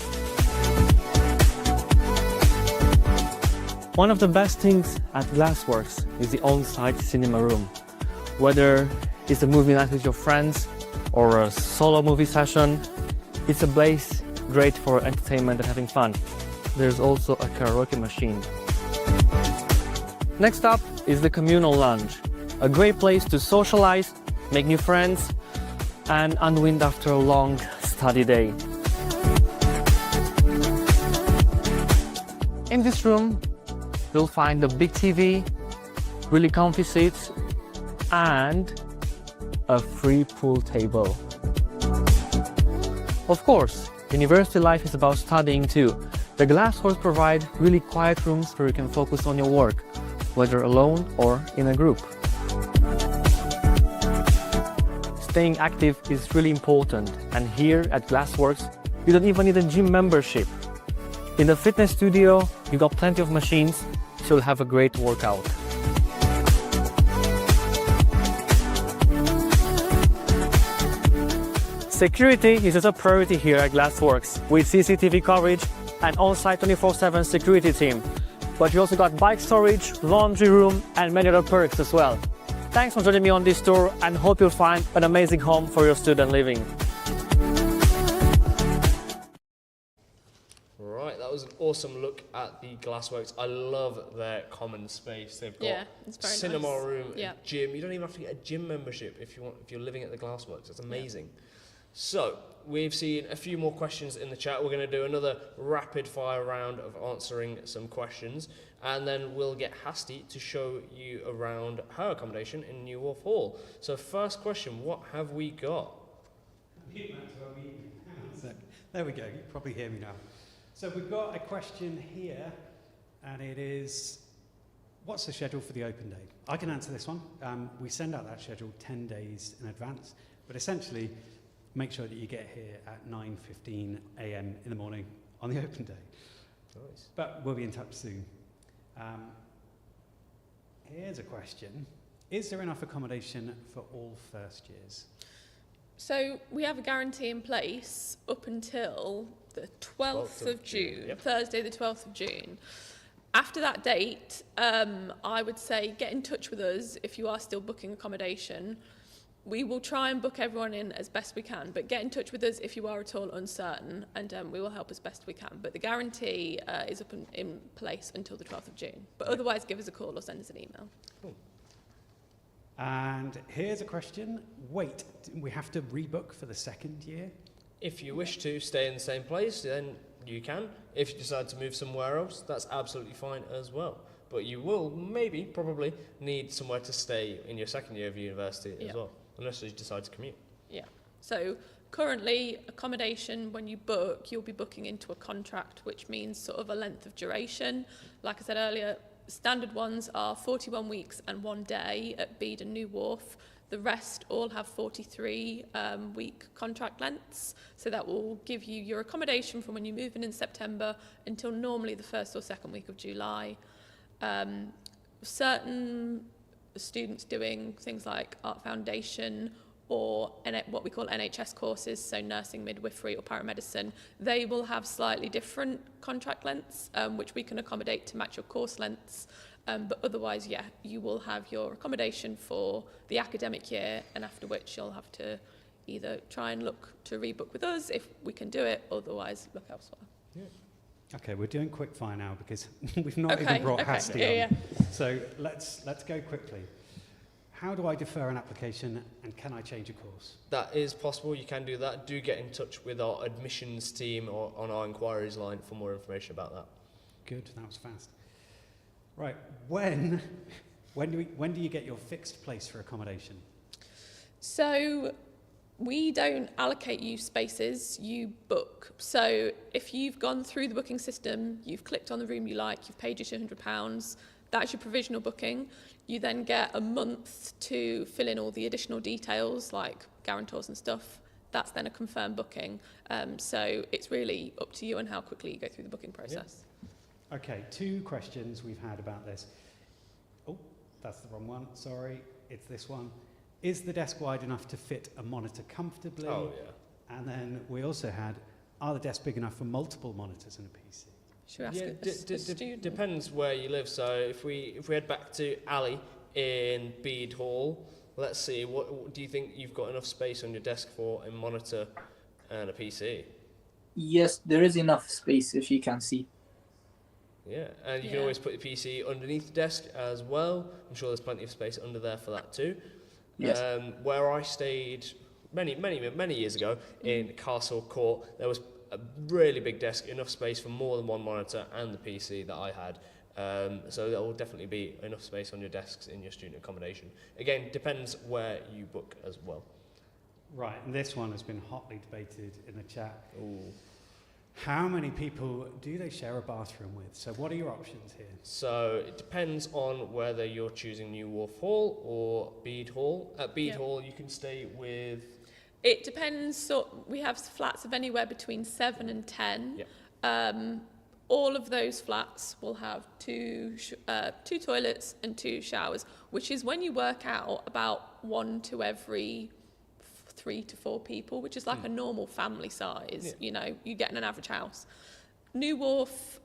One of the best things at Glassworks is the on-site cinema room. Whether it's a movie night with your friends or a solo movie session, it's a place great for entertainment and having fun. There's also a karaoke machine. Next up is the communal lounge, a great place to socialize, make new friends, and unwind after a long study day. In this room, you'll find a big TV, really comfy seats, and a free pool table. Of course, university life is about studying too. The Glassworks provide really quiet rooms where you can focus on your work, whether alone or in a group. Staying active is really important, and here at Glassworks, you don't even need a gym membership. In the fitness studio, you got plenty of machines, so you'll have a great workout. Security is a priority here at Glassworks, with CCTV coverage and on-site 24/7 security team. But you also got bike storage, laundry room, and many other perks as well. Thanks for joining me on this tour, and hope you'll find an amazing home for your student living. Right, that was an awesome look at the Glassworks. I love their common space. They've got it's very cinema nice. room, Yeah. a gym. You don't even have to get a gym membership if you're living at the Glassworks. That's amazing. So we've seen a few more questions in the chat. We're going to do another rapid fire round of answering some questions, and then we'll get Hasti to show you around her accommodation in New Warf Hall. So first question, what have we got? There we go, you can probably hear me now. So we've got a question here, and it is, what's the schedule for the open day? I can answer this one. We send out that schedule 10 days in advance, but essentially, make sure that you get here at 9:15 a.m. in the morning on the open day. Nice. But we'll be in touch soon. Here's a question. Is there enough accommodation for all first years? So we have a guarantee in place up until the 12th of June, Thursday the 12th of June. After that date, I would say get in touch with us if you are still booking accommodation. We will try and book everyone in as best we can, but get in touch with us if you are at all uncertain, and we will help as best we can. But the guarantee is up in place until the 12th of June. But otherwise, give us a call or send us an email. Cool. And here's a question. Wait, we have to rebook for the second year? If you wish to stay in the same place, then you can. If you decide to move somewhere else, that's absolutely fine as well. But you will probably need somewhere to stay in your second year of university as well, unless you decide to commute. Yeah. So currently, accommodation, when you book, you'll be booking into a contract, which means sort of a length of duration. Like I said earlier, standard ones are 41 weeks and 1 day at Bede and New Warf. The rest all have 43-week contract lengths. So that will give you your accommodation from when you move in September until normally the first or second week of July. Certain students doing things like Art Foundation or what we call NHS courses, so nursing, midwifery or paramedicine, they will have slightly different contract lengths, which we can accommodate to match your course lengths. But otherwise, you will have your accommodation for the academic year, and after which you'll have to either try and look to rebook with us if we can do it, otherwise look elsewhere. Yeah. Okay, we're doing quick fire now because we've not even brought Hasti on. Yeah. So let's go quickly. How do I defer an application, and can I change a course? That is possible. You can do that. Do get in touch with our admissions team or on our inquiries line for more information about that. Good, that was fast. Right, when do you get your fixed place for accommodation? So we don't allocate you spaces, you book. So if you've gone through the booking system, you've clicked on the room you like, you've paid your £200, that's your provisional booking. You then get a month to fill in all the additional details like guarantors and stuff. that's then a confirmed booking. So it's really up to you and how quickly you go through the booking process. Okay, 2 questions we've had about this. Oh, that's the wrong one. Sorry, it's this one. Is the desk wide enough to fit a monitor comfortably? Oh, yeah. And then we also had, are the desks big enough for multiple monitors and a PC? Should we ask a student? Depends where you live. So if we head back to Ali in Bede Hall, let's see, what do you think you've got enough space on your desk for a monitor and a PC? Yes, there is enough space, if you can see. Yeah, and you can always put your PC underneath the desk as well. I'm sure there's plenty of space under there for that too. Yes. Where I stayed many years ago in Castle Court, there was a really big desk, enough space for more than one monitor and the PC that I had. So there will definitely be enough space on your desks in your student accommodation. Again, depends where you book as well. Right, and this one has been hotly debated in the chat. Ooh. How many people do they share a bathroom with? So what are your options here? So it depends on whether you're choosing New Warf Hall or Bede Hall. At Bede Hall, you can stay with... It depends. So we have flats of anywhere between 7 and 10. Yeah. All of those flats will have two toilets and 2 showers, which is when you work out about 1 to every 3 to 4 people, which is like a normal family size, you know, you get in an average house. New Warf,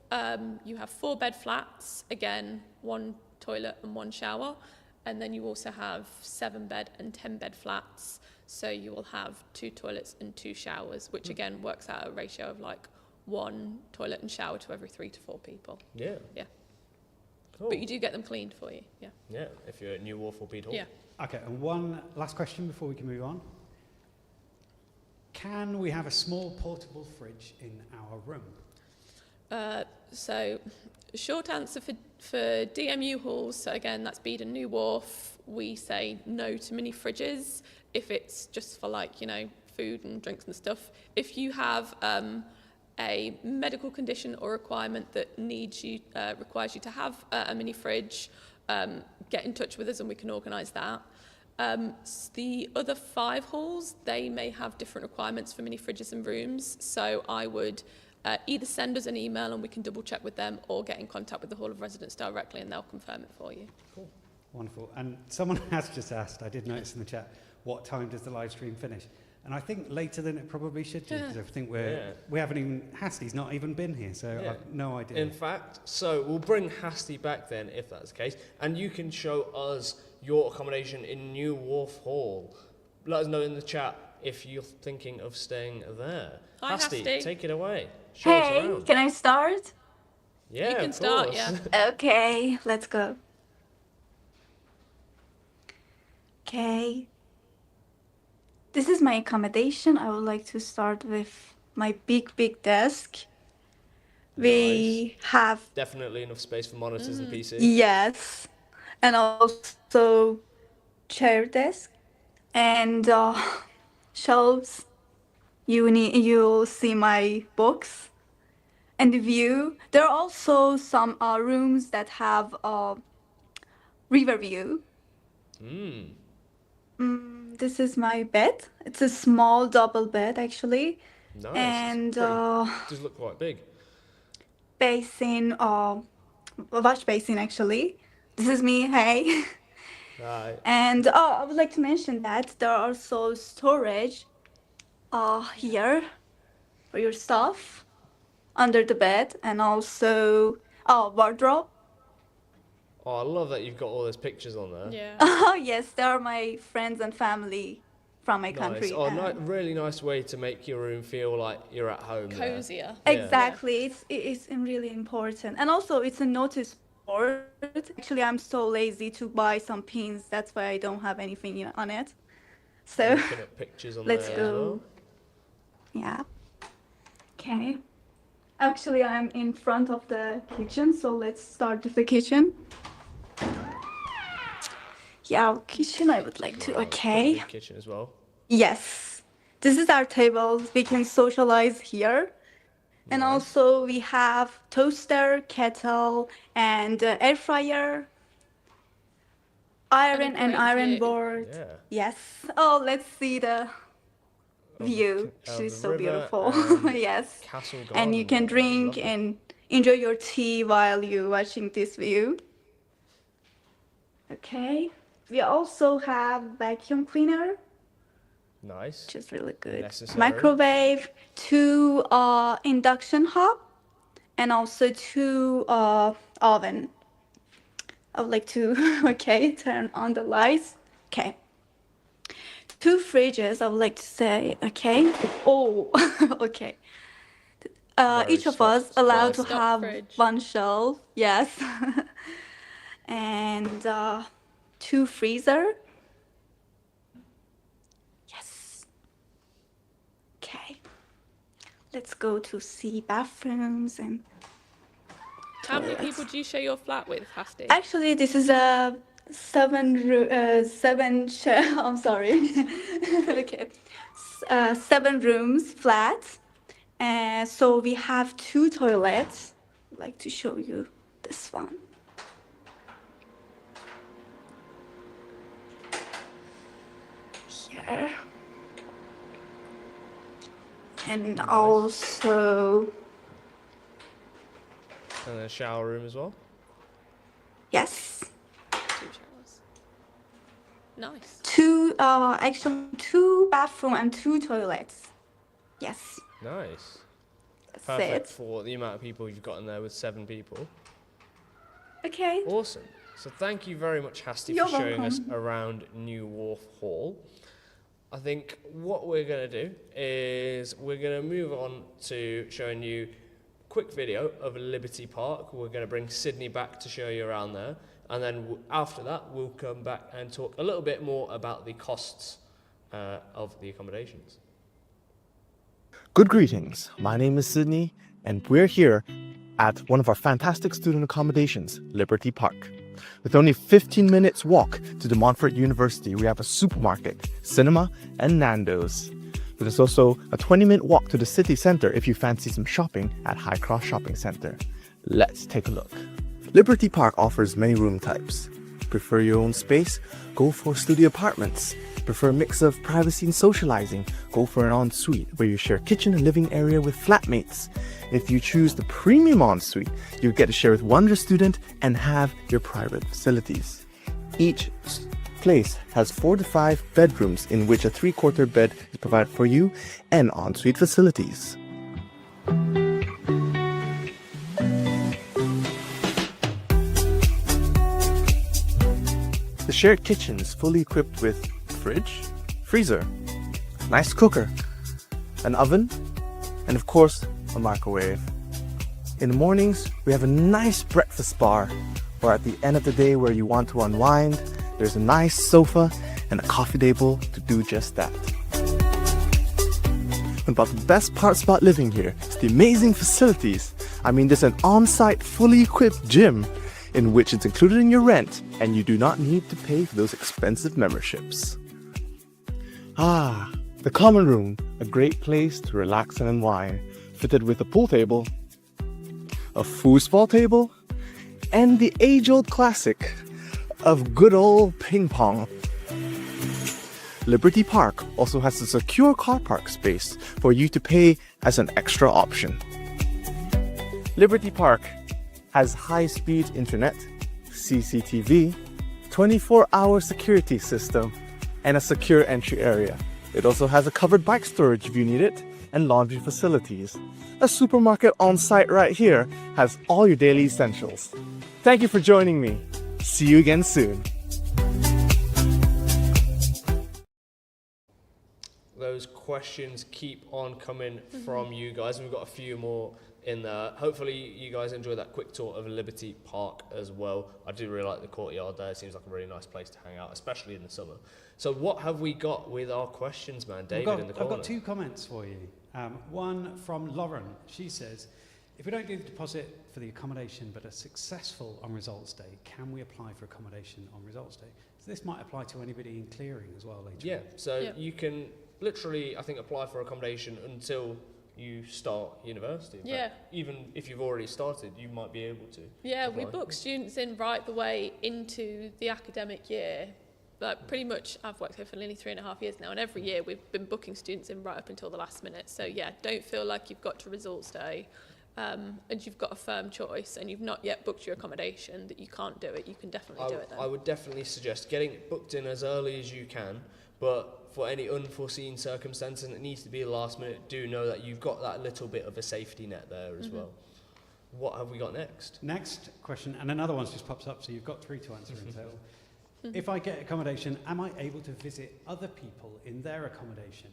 you have 4-bed flats, again, 1 toilet and 1 shower, and then you also have 7-bed and 10-bed flats, so you will have 2 toilets and 2 showers, which again works out a ratio of like 1 toilet and shower to every 3 to 4 people. Yeah. Yeah. Cool. But you do get them cleaned for you, yeah. Yeah, if you're at New Warf or Bede Hall. Yeah. Okay, and one last question before we can move on. Can we have a small portable fridge in our room? So, short answer for DMU halls, so again, that's Bede and New Warf, we say no to mini fridges if it's just for like, you know, food and drinks and stuff. If you have a medical condition or requirement that requires you to have a mini fridge, get in touch with us and we can organise that. The other 5 halls, they may have different requirements for mini fridges and rooms, so I would either send us an email and we can double check with them, or get in contact with the Hall of Residence directly and they'll confirm it for you. Cool. Wonderful. And someone has just asked, I did notice in the chat, what time does the live stream finish? And I think later than it probably should do, because I think we haven't even, Hasti's not even been here, so I've no idea. In fact, so we'll bring Hasti back then, if that's the case, and you can show us your accommodation in New Warf Hall. Let us know in the chat if you're thinking of staying there. Hi, Hasti. Take it away. Show us Hey, around. can I start? Yeah, you can of start, course. yeah. Okay, let's go. Okay. This is my accommodation. I would like to start with my big desk. We have, Definitely enough space for monitors and PC. yes, and also chair desk and shelves. You'll see my books and the view. There are also some rooms that have river view. This is my bed. It's a small double bed actually. Nice. And does look quite big. basin, wash basin actually. This is me, hey. Right. And I would like to mention that there are also storage here for your stuff under the bed, and also wardrobe. Oh, I love that you've got all those pictures on there. Yeah. Oh yes, they are my friends and family from my country. Nice. Oh, really nice way to make your room feel like you're at home. there. Cozier. Exactly, it's really important, and also it's a notice board. Actually, I'm so lazy to buy some pins. That's why I don't have anything on it. So Looking at pictures on let's there go. as well. Yeah. Okay. Actually, I'm in front of the kitchen, so let's start with the kitchen. Yeah, kitchen I would like to. Wow, Okay. big kitchen as well. Yes. This is our table. We can socialize here. And Nice. also we have toaster, kettle, and air fryer, iron and great iron view. board. Yeah. Yes. Oh, let's see the view. of She's the so river beautiful. and Yes. Castle Garden. And you can drink Lovely. and enjoy your tea while you're watching this view. Okay. We also have vacuum cleaner, Nice. which is really good. Necessary. Microwave, 2 induction hob, and also 2 oven. I would like to, okay, turn on the lights. Okay. 2 fridges, I would like to say, okay. Oh, okay. Very Each of stock- us allowed to stock have fridge. 1 shelf, yes. And 2 freezer. Yes. Okay. Let's go to see bathrooms and How many toilets. people do you share your flat with, Hasti? Actually, this is a 7 I'm sorry. Okay. 7 rooms flat. And so we have 2 toilets. I'd like to show you this one. Here. And also, And then a shower room as well. yes, 2 showers. Nice. 2, actually 2 bathroom and 2 toilets. Yes, Nice. that's Perfect it. for the amount of people you've got in there with 7 people. Okay. Awesome. So thank you very much, Hasti, You're for showing us welcome. around New Warf Hall. I think what we're going to do is we're going to move on to showing you a quick video of Liberty Park. We're going to bring Sydney back to show you around there. And then after that, we'll come back and talk a little bit more about the costs of the accommodations. Good greetings. My name is Sydney, and we're here at one of our fantastic student accommodations, Liberty Park. With only 15 minutes walk to De Montfort University, we have a supermarket, cinema, and Nando's. There's also a 20-minute walk to the city centre if you fancy some shopping at High Cross Shopping Centre. Let's take a look. Liberty Park offers many room types. Prefer your own space? Go for studio apartments. Prefer a mix of privacy and socializing? Go for an ensuite where you share kitchen and living area with flatmates. If you choose the premium ensuite, you get to share with one other student and have your private facilities. Each place has 4 to 5 bedrooms in which a 3/4 bed is provided for you and ensuite facilities. The shared kitchen is fully equipped with fridge, freezer, nice cooker, an oven, and of course, a microwave. In the mornings, we have a nice breakfast bar, or at the end of the day where you want to unwind, there's a nice sofa and a coffee table to do just that. But the best parts about living here is the amazing facilities. I mean, there's an on-site fully equipped gym in which it's included in your rent and you do not need to pay for those expensive memberships. The common room, a great place to relax and unwind, fitted with a pool table, a foosball table, and the age-old classic of good old ping pong. Liberty Park also has a secure car park space for you to pay as an extra option. Liberty Park has high-speed internet, CCTV, 24-hour security system, and a secure entry area. It also has a covered bike storage if you need it, and laundry facilities. A supermarket on site right here has all your daily essentials. Thank you for joining me. See you again soon. Those questions keep on coming from you guys, and we've got a few more in there. Hopefully you guys enjoy that quick tour of Liberty Park as well. I do really like the courtyard there. It seems like a really nice place to hang out, especially in the summer. So what have we got with our questions, man? David in the corner. I've got 2 comments for you. One from Lauren. She says, if we don't do the deposit for the accommodation but are successful on results day, can we apply for accommodation on results day? So this might apply to anybody in clearing as well later on. So you can literally, I think, apply for accommodation until you start university. In fact, even if you've already started, you might be able to. Yeah, we apply. book students in right the way into the academic year. But pretty much, I've worked here for nearly 3.5 years now, and every year we've been booking students in right up until the last minute. So yeah, don't feel like you've got to results day and you've got a firm choice and you've not yet booked your accommodation that you can't do it. You can definitely do it then. I would definitely suggest getting it booked in as early as you can, but for any unforeseen circumstances, and it needs to be last minute, do know that you've got that little bit of a safety net there as well. What have we got next? Next question, and another one's just pops up, so you've got 3 to answer in total. If I get accommodation, am I able to visit other people in their accommodation?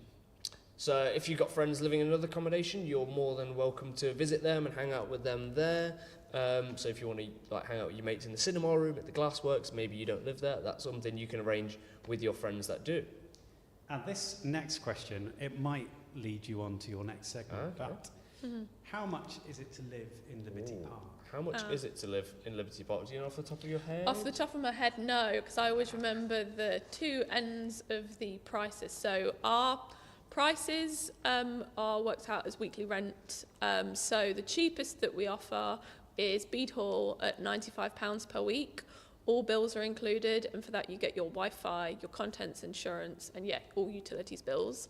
So if you've got friends living in another accommodation, you're more than welcome to visit them and hang out with them there. So if you want to like hang out with your mates in the cinema room at the Glassworks, maybe you don't live there, that's something you can arrange with your friends that do. And this next question, it might lead you on to your next segment, but how much is it to live in Liberty Park? How much is it to live in Liberty Park? Do you know off the top of your head? Off the top of my head, no, because I always remember the two ends of the prices. So our prices are worked out as weekly rent. So the cheapest that we offer is Bede Hall at £95 per week. All bills are included, and for that you get your Wi-Fi, your contents insurance, and yeah, all utilities bills.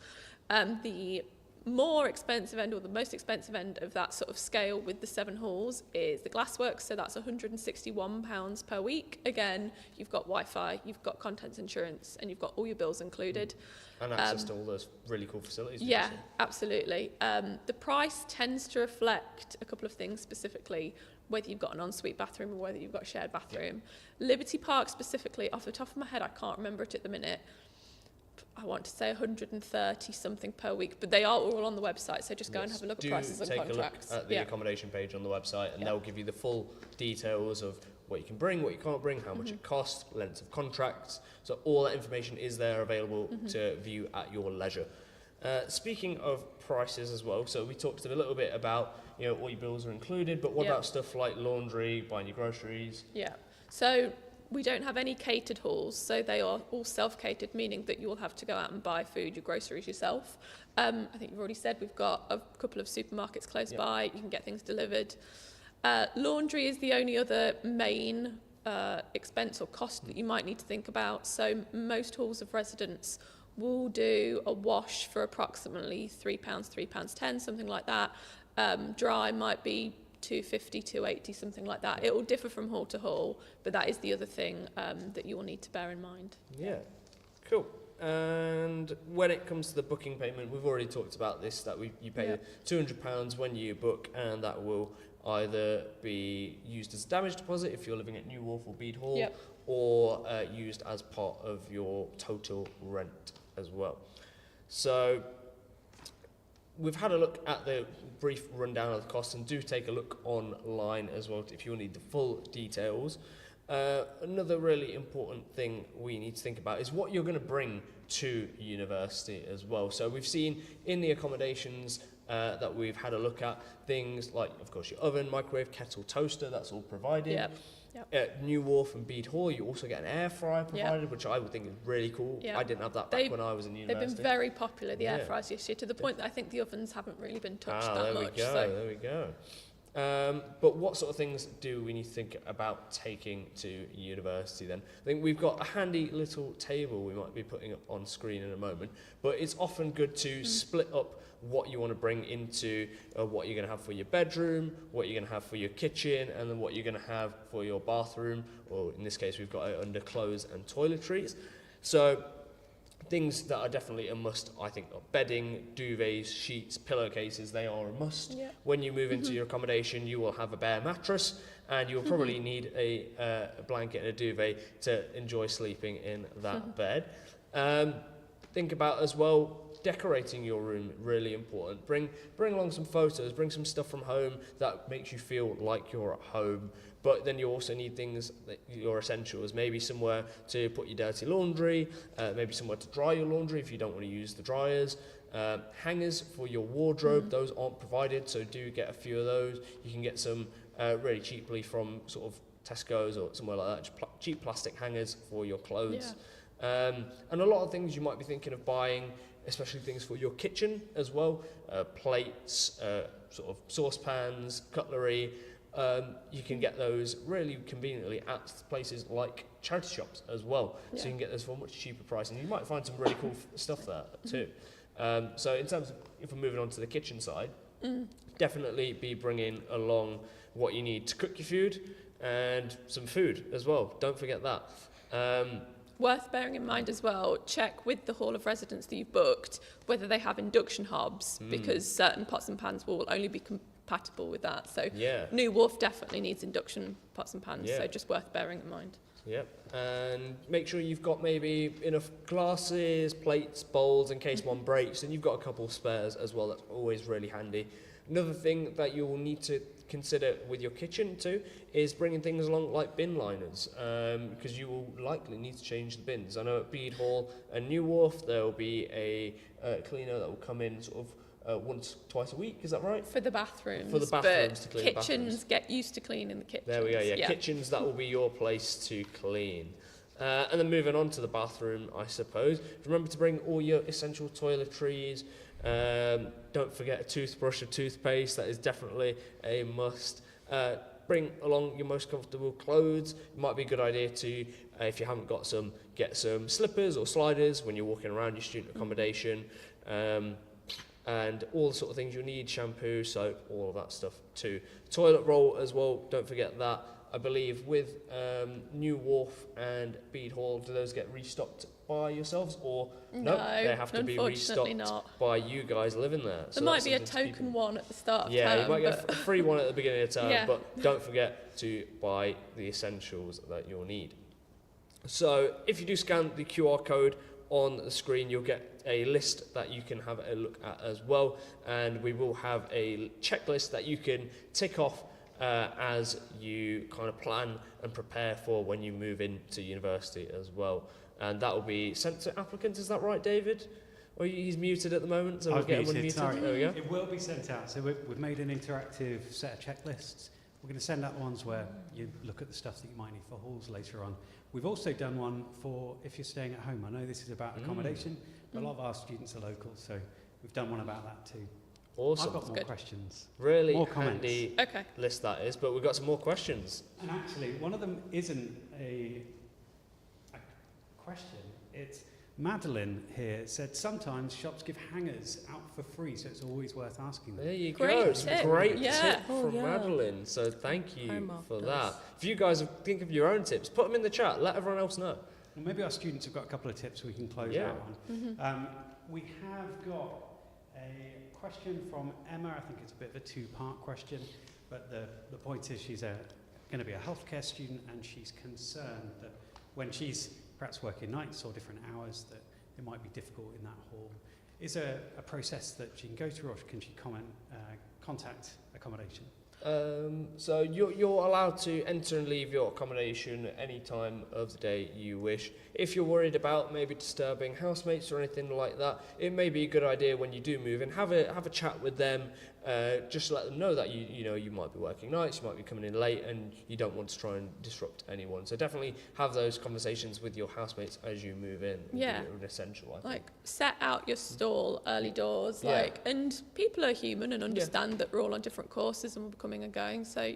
The more expensive end, or the most expensive end of that sort of scale with the 7 halls is the Glassworks, so that's £161 per week. Again, you've got Wi-Fi, you've got contents insurance, and you've got all your bills included. And access to all those really cool facilities. Yeah, absolutely. The price tends to reflect a couple of things specifically, whether you've got an ensuite bathroom or whether you've got a shared bathroom. Liberty Park specifically, off the top of my head, I can't remember it at the minute. I want to say 130 something per week, but they are all on the website, so just go and have a look at prices and contracts. Take a look at the accommodation page on the website, and they'll give you the full details of what you can bring, what you can't bring, how much it costs, lengths of contracts. So all that information is there available to view at your leisure. Speaking of prices as well, so we talked a little bit about, you know, all your bills are included, but what about stuff like laundry, buying your groceries? Yeah, so we don't have any catered halls, so they are all self-catered, meaning that you will have to go out and buy food, your groceries yourself. I think you've already said we've got a couple of supermarkets close by, you can get things delivered. Laundry is the only other main expense or cost that you might need to think about. So most halls of residence will do a wash for approximately £3, £3.10, something like that. Dry might be £2.50, £2.80, something like that. It will differ from hall to hall, but that is the other thing that you will need to bear in mind. Yeah, cool. And when it comes to the booking payment, we've already talked about this, that you pay £200 when you book, and that will either be used as a damage deposit if you're living at Newarke or Bede Hall, or used as part of your total rent as well. So we've had a look at the brief rundown of the costs, and do take a look online as well if you need the full details. Another really important thing we need to think about is what you're going to bring to university as well. So we've seen in the accommodations that we've had a look at things like, of course, your oven, microwave, kettle, toaster, that's all provided. At Newarke and Bede Hall, you also get an air fryer provided, which I would think is really cool. I didn't have that back when I was in university. They've been very popular, the air fryers this year, to the point that I think the ovens haven't really been touched that much. There we go. But what sort of things do we need to think about taking to university then? I think we've got a handy little table we might be putting up on screen in a moment, but it's often good to split up what you want to bring into what you're going to have for your bedroom, what you're going to have for your kitchen, and then what you're going to have for your bathroom, or in this case we've got it under clothes and toiletries. So things that are definitely a must, I think, are bedding, duvets, sheets, pillowcases. They are a must. When you move into your accommodation, you will have a bare mattress, and you'll probably need a blanket and a duvet to enjoy sleeping in that bed. Think about as well, decorating your room, really important. Bring along some photos, bring some stuff from home that makes you feel like you're at home. But then you also need things, that your essentials, maybe somewhere to put your dirty laundry, maybe somewhere to dry your laundry if you don't want to use the dryers. Hangers for your wardrobe, those aren't provided, so do get a few of those. You can get some really cheaply from sort of Tesco's or somewhere like that, just cheap plastic hangers for your clothes. And a lot of things you might be thinking of buying, especially things for your kitchen as well, plates, sort of saucepans, cutlery, you can get those really conveniently at places like charity shops as well. So you can get those for a much cheaper price, and you might find some really cool stuff there too. So in terms of, if we're moving on to the kitchen side, definitely be bringing along what you need to cook your food and some food as well. Don't forget that. Worth bearing in mind as well, check with the hall of residence that you've booked whether they have induction hobs, because certain pots and pans will only be compatible with that. So New Warf definitely needs induction pots and pans, so just worth bearing in mind. Yep, and make sure you've got maybe enough glasses, plates, bowls in case one breaks, and you've got a couple of spares as well. That's always really handy. Another thing that you'll need to consider with your kitchen too is bringing things along like bin liners, because you will likely need to change the bins. I know at Bede Hall and New Warf there will be a cleaner that will come in sort of once, twice a week, is that right? For the bathrooms. For the bathrooms, but to clean kitchens, the bathrooms. get used to cleaning the kitchens. There we go, yeah. Kitchens, that will be your place to clean. And then moving on to the bathroom, I suppose. Remember to bring all your essential toiletries. Don't forget a toothbrush or toothpaste, that is definitely a must. Bring along your most comfortable clothes. It might be a good idea to, if you haven't got some, get some slippers or sliders when you're walking around your student accommodation. And all the sort of things you'll need, shampoo, soap, all of that stuff too. Toilet roll as well, don't forget that. I believe with New Warf and Bede Hall, do those get restocked by yourselves, or no, they have to be restocked by you guys living there? There might be a token one at the start of term. You might get a free one at the beginning of term, but don't forget to buy the essentials that you'll need. So if you do scan the QR code on the screen, you'll get a list that you can have a look at as well, and we will have a checklist that you can tick off as you kind of plan and prepare for when you move into university as well. And that will be sent to applicants, is that right, David? Or he's muted at the moment, so we'll get him unmuted. Sorry. There we go. It will be sent out. So we've made an interactive set of checklists. We're going to send out ones where you look at the stuff that you might need for halls later on. We've also done one for if you're staying at home. I know this is about accommodation, but a lot of our students are local, so we've done one about that too. Awesome. I've got more questions. Really more handy list that is, but we've got some more questions. And actually, one of them isn't a question. It's Madeline here said sometimes shops give hangers out for free, so it's always worth asking them. There you Great go. tip. Great Yeah. tip from Madeline. So thank you for that. If you guys think of your own tips, put them in the chat. Let everyone else know. Well, maybe our students have got a couple of tips we can close out on. We have got a question from Emma. I think it's a bit of a two-part question, but the point is she's going to be a healthcare student, and she's concerned that when she's perhaps working nights or different hours, that it might be difficult in that hall. Is there a process that she can go through, or can she contact accommodation? So you're allowed to enter and leave your accommodation at any time of the day you wish. If you're worried about maybe disturbing housemates or anything like that, it may be a good idea when you do move in, have a chat with them. Just let them know that you might be working nights, you might be coming in late, and you don't want to try and disrupt anyone. So definitely have those conversations with your housemates as you move in. Yeah, an essential. I think. Like set out your stall early doors, and people are human and understand that we're all on different courses and we're coming and going. So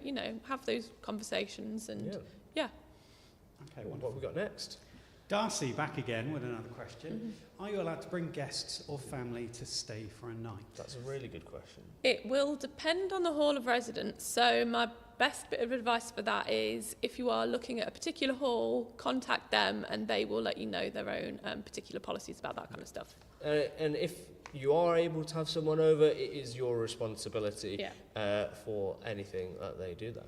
have those conversations and Okay, what have we got next? Darcy back again with another question. Are you allowed to bring guests or family to stay for a night? That's a really good question. It will depend on the hall of residence. So my best bit of advice for that is if you are looking at a particular hall, contact them and they will let you know their own particular policies about that kind of stuff. And if you are able to have someone over, it is your responsibility for anything that they do that.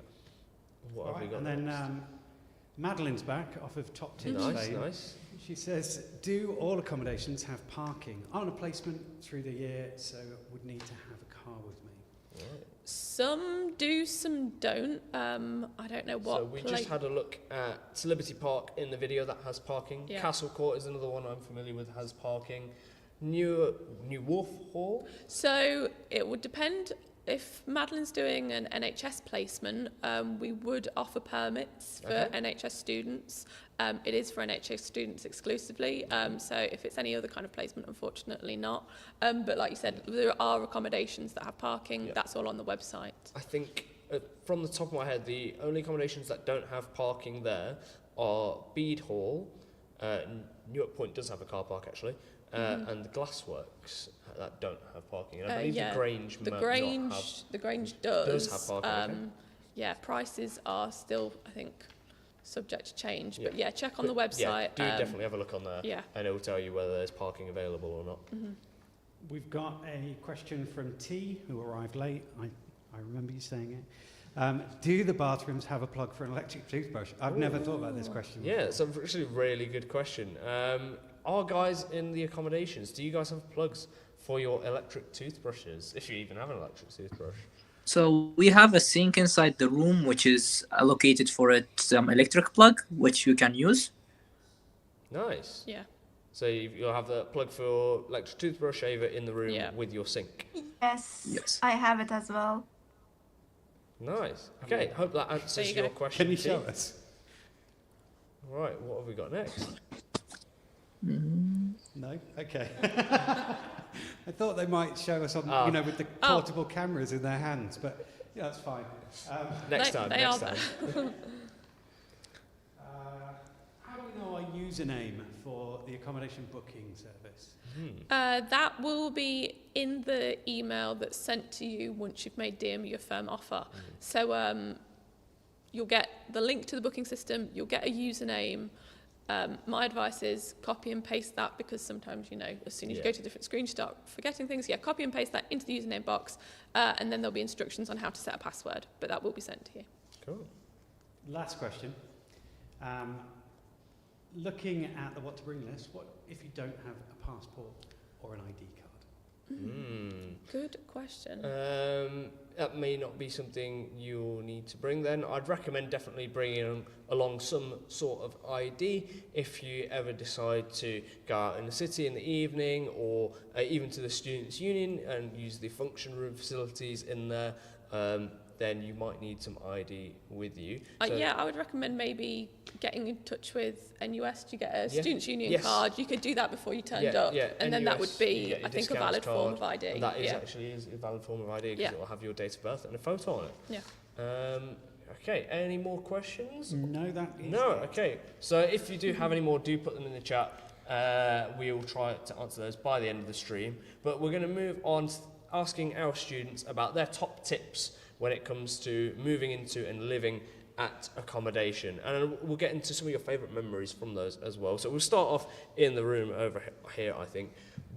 What have we got and next? then Madeline's back off of Top Tips fame. Nice. She says, do all accommodations have parking? I'm on a placement through the year, so would need to have a car with me. Right. Some do, some don't. I don't know what. So we just had a look at Liberty Park in the video that has parking. Yeah. Castle Court is another one I'm familiar with, has parking. New Warf Hall. So it would depend. If Madeline's doing an NHS placement, we would offer permits for NHS students. It is for NHS students exclusively, so if it's any other kind of placement, unfortunately not. But like you said, there are accommodations that have parking. That's all on the website. I think from the top of my head, the only accommodations that don't have parking there are Bede Hall, Newarke Point does have a car park actually, and the Glassworks that don't have parking. And I believe yeah, the Grange the might Grange, not have. the Grange does. Have parking. Okay. Yeah, prices are still, I think, subject to change. Yeah. But yeah, check on the website. Yeah, do definitely have a look on there. Yeah. And it will tell you whether there's parking available or not. Mm-hmm. We've got a question from T, who arrived late. I remember you saying it. Do the bathrooms have a plug for an electric toothbrush? I've never thought about this question before. Yeah, it's actually a really good question. Are guys in the accommodations, do you guys have plugs for your electric toothbrushes, if you even have an electric toothbrush? So we have a sink inside the room, which is allocated for it some electric plug, which you can use. Nice. Yeah. So you'll have the plug for your electric toothbrush shaver in the room with your sink. Yes, I have it as well. Nice. Okay, hope that answers your question. Can you show us? Right, what have we got next? No? Okay. I thought they might show us on, with the portable cameras in their hands, but yeah, that's fine. Next time. How do we know our username for the accommodation booking service? That will be in the email that's sent to you once you've made DMU your firm offer. So you'll get the link to the booking system, you'll get a username. My advice is copy and paste that, because sometimes, as soon as you go to a different screen, you start forgetting things. Yeah, copy and paste that into the username box, and then there'll be instructions on how to set a password, but that will be sent to you. Cool. Last question. Looking at the what to bring list, what if you don't have a passport or an ID card? Good question. That may not be something you'll need to bring then. I'd recommend definitely bringing along some sort of ID if you ever decide to go out in the city in the evening, or even to the Students' Union and use the function room facilities in there. Then you might need some ID with you. Yeah, I would recommend maybe getting in touch with NUS to get a Students' Union card. You could do that before you turned up, and then that would be, I think, a valid form of ID. And that is actually a valid form of ID, because it will have your date of birth and a photo on it. Yeah. Okay, any more questions? No, that is No, okay. So if you do have any more, do put them in the chat. We'll try to answer those by the end of the stream. But we're going to move on to asking our students about their top tips when it comes to moving into and living at accommodation. And we'll get into some of your favourite memories from those as well. So we'll start off in the room over here, I think.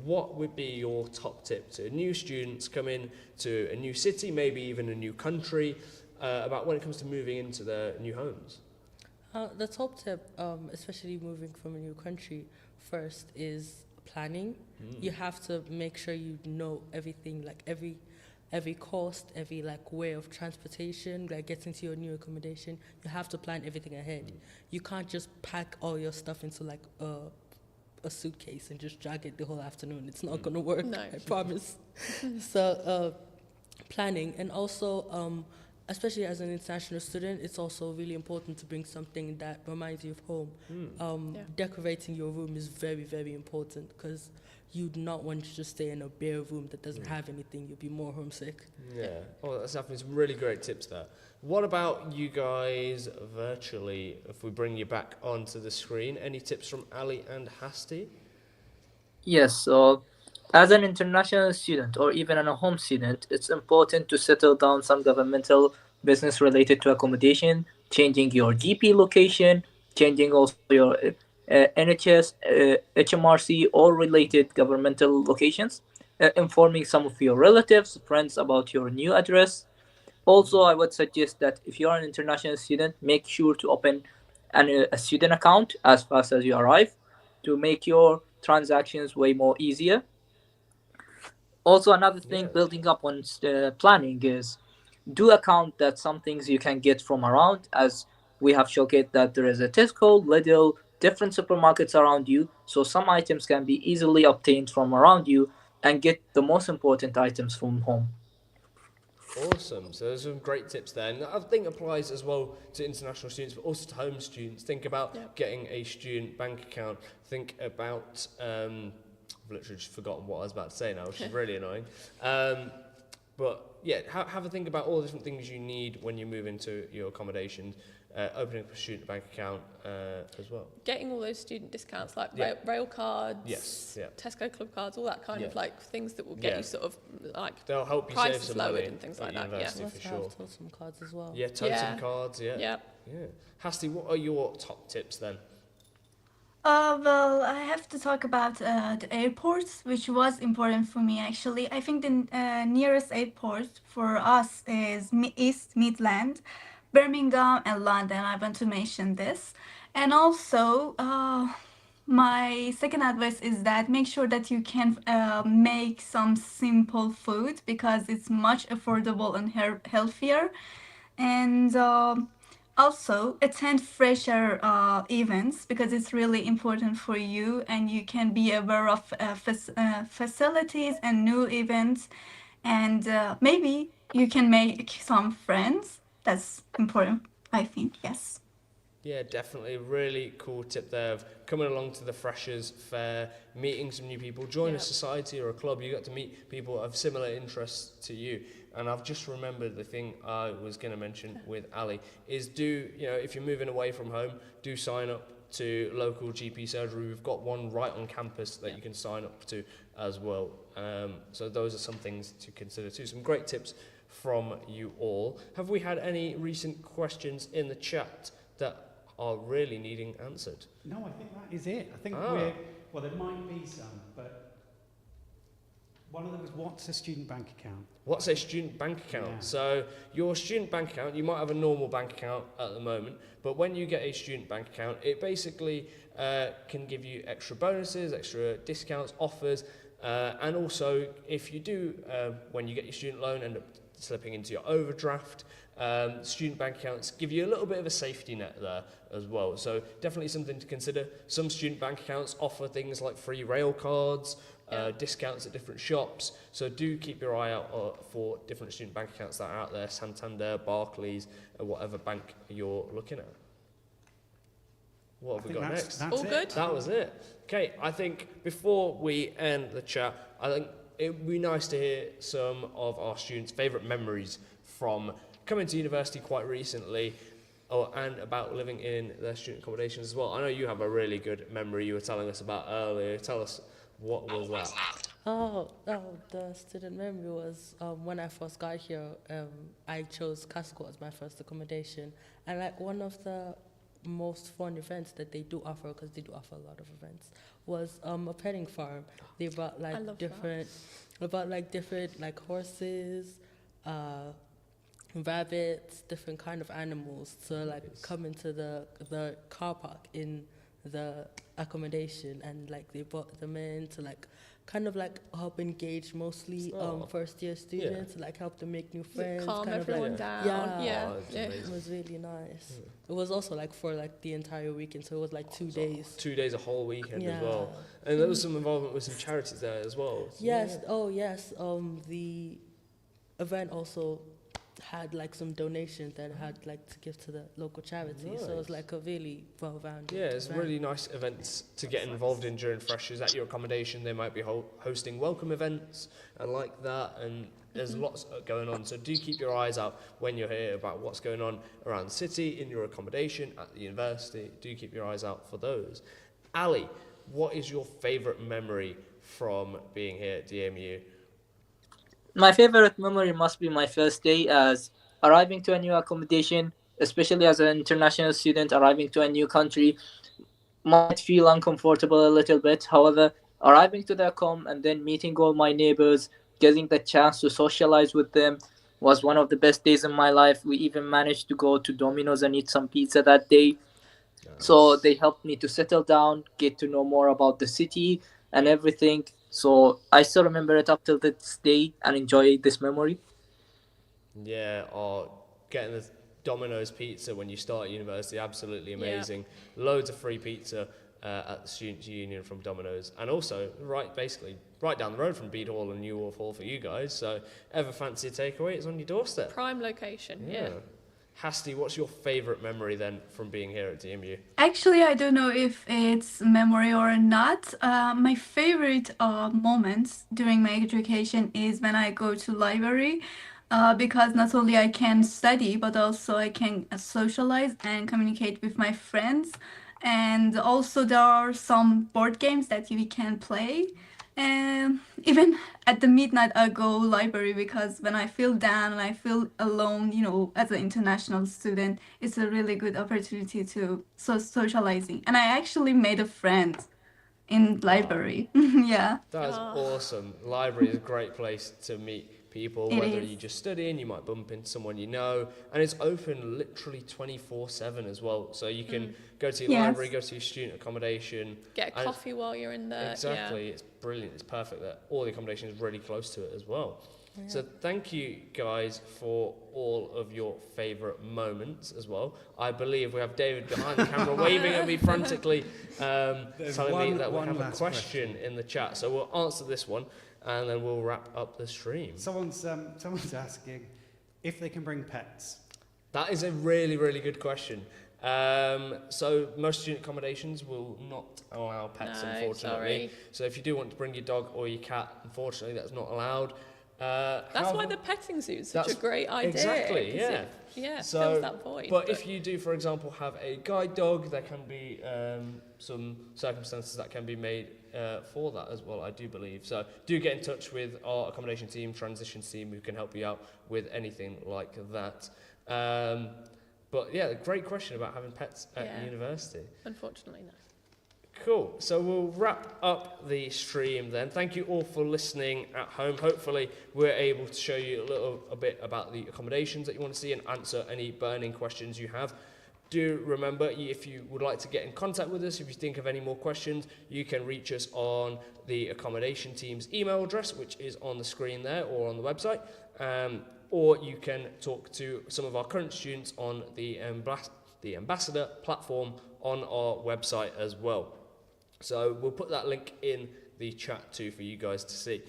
What would be your top tip to new students coming to a new city, maybe even a new country, about when it comes to moving into their new homes? The top tip, especially moving from a new country, first is planning. You have to make sure you know everything, like every cost, every way of transportation, getting to your new accommodation. You have to plan everything ahead. You can't just pack all your stuff into a suitcase and just drag it the whole afternoon. It's not gonna work. No. I promise. So planning, and also especially as an international student, it's also really important to bring something that reminds you of home. Decorating your room is very, very important, because you'd not want to just stay in a bare room that doesn't have anything. You'll be more homesick. Yeah. Oh, that's definitely some really great tips there. What about you guys virtually? If we bring you back onto the screen, any tips from Ali and Hasti? Yes, so as an international student or even a home student, it's important to settle down some governmental business related to accommodation, changing your GP location, changing also your NHS, HMRC, or related governmental locations, informing some of your relatives, friends about your new address. Also, I would suggest that if you are an international student, make sure to open a student account as fast as you arrive to make your transactions way more easier. Also, another thing, building up on planning, is do account that some things you can get from around, as we have showcased that there is a Tesco, Lidl, different supermarkets around you, so some items can be easily obtained from around you, and get the most important items from home. Awesome. So there's some great tips there. And I think applies as well to international students, but also to home students. Think about getting a student bank account. Think about, I've literally just forgotten what I was about to say now, which is really annoying. But yeah, have a think about all the different things you need when you move into your accommodation. Opening up a student bank account as well. Getting all those student discounts like Yeah. rail cards, Yes, yeah. Tesco club cards, all that kind of Yeah. like things that will get Yeah. you sort of like They'll help you save prices some lowered money and things at like that. Yeah. university Must for have sure. totem cards as well. Yeah, totem Yeah. cards, yeah. Yeah. Yeah. Hasti, what are your top tips then? Well, I have to talk about the airports, which was important for me actually. I think the nearest airport for us is East Midland, Birmingham, and London. I want to mention this. And also, my second advice is that make sure that you can make some simple food because it's much affordable and healthier. And also attend fresher events because it's really important for you and you can be aware of facilities and new events, and maybe you can make some friends. That's important, I think. Yes. Yeah, definitely. Really cool tip there of coming along to the Freshers Fair, meeting some new people, join a society or a club. You got to meet people of similar interests to you. And I've just remembered the thing I was going to mention with Ali is if you're moving away from home, do sign up to local GP surgery. We've got one right on campus that you can sign up to as well. So those are some things to consider too. Some great tips from you all. Have we had any recent questions in the chat that are really needing answered? No, I think that is it. I think there might be some, but one of them was, what's a student bank account? What's a student bank account? Yeah. So your student bank account, you might have a normal bank account at the moment, but when you get a student bank account, it basically can give you extra bonuses, extra discounts, offers, and also if you do, when you get your student loan, end up slipping into your overdraft, student bank accounts give you a little bit of a safety net there as well. So definitely something to consider. Some student bank accounts offer things like free rail cards, discounts at different shops. So do keep your eye out for different student bank accounts that are out there, Santander, Barclays, or whatever bank you're looking at. What have we got next? That's All good? That was it. Okay, I think before we end the chat, I think it would be nice to hear some of our students' favourite memories from coming to university quite recently, and about living in their student accommodations as well. I know you have a really good memory you were telling us about earlier. Tell us, what was that? The student memory was when I first got here, I chose Casco as my first accommodation. And like one of the most fun events that they do offer, because they do offer a lot of events, was a petting farm. They brought like different horses, rabbits, different kind of animals to like come into the car park in the accommodation, and like they brought them in to like kind of like help engage mostly first year students, like help them make new friends, calm kind everyone of like, down. it was really nice. It was also like for like the entire weekend, so it was like 2 days. 2 days, a whole weekend as well. And there was some involvement with some charities there as well. Yes. Oh yes. The event also had like some donations that had like to give to the local charity. So it was like a really well-rounded it's event. really nice events to get involved in during Freshers. At your accommodation, they might be hosting welcome events and like that, and there's lots going on. So do keep your eyes out when you're here about what's going on around the city, in your accommodation, at the university. Do keep your eyes out for those. Ali, what is your favourite memory from being here at DMU? My favorite memory must be my first day as arriving to a new accommodation, especially as an international student arriving to a new country. Might feel uncomfortable a little bit. However, arriving to the accom and then meeting all my neighbors, getting the chance to socialize with them was one of the best days in my life. We even managed to go to Domino's and eat some pizza that day. Nice. So they helped me to settle down, get to know more about the city and everything. So I still remember it up till this day and enjoy this memory. Yeah, or getting the Domino's pizza when you start university, absolutely amazing. Yeah. Loads of free pizza at the Students' Union from Domino's, and also right down the road from Bede Hall and Warf Hall for you guys. So ever fancy a takeaway, it's on your doorstep. Prime location, yeah. Hasti, what's your favourite memory then from being here at DMU? Actually, I don't know if it's memory or not. My favorite moments during my education is when I go to library, because not only I can study, but also I can socialize and communicate with my friends. And also there are some board games that we can play. And even at the midnight, I go library because when I feel down and I feel alone, as an international student, it's a really good opportunity to socializing. And I actually made a friend in library. Yeah, That is awesome. Library is a great place to meet people, it whether is. you just studying, you might bump into someone you know, and it's open literally 24/7 as well. So you can go to your Yes. library, go to your student accommodation. Get a and coffee while you're in there. Exactly, it's brilliant, it's perfect that all the accommodation is really close to it as well. So thank you guys for all of your favourite moments as well. I believe we have David behind the camera waving at me frantically, telling me that we have a question in the chat. So we'll answer this one and then we'll wrap up the stream. Someone's asking if they can bring pets. That is a really, really good question. So most student accommodations will not allow pets, No, unfortunately. sorry. So if you do want to bring your dog or your cat, unfortunately that's not allowed. That's why the petting zoo is such a that's- great idea. exactly, 'cause yeah. it So, fills that void. But if you do, for example, have a guide dog, there can be some circumstances that can be made for that as well, I do believe. So do get in touch with our accommodation team, transitions team, who can help you out with anything like that. But yeah, great question about having pets at Yeah. university. Unfortunately, no. Cool. So we'll wrap up the stream then. Thank you all for listening at home. Hopefully we're able to show you a bit about the accommodations that you want to see and answer any burning questions you have. Do remember, if you would like to get in contact with us, if you think of any more questions, you can reach us on the accommodation team's email address, which is on the screen there or on the website. Or you can talk to some of our current students on the Ambassador platform on our website as well. So we'll put that link in the chat too for you guys to see.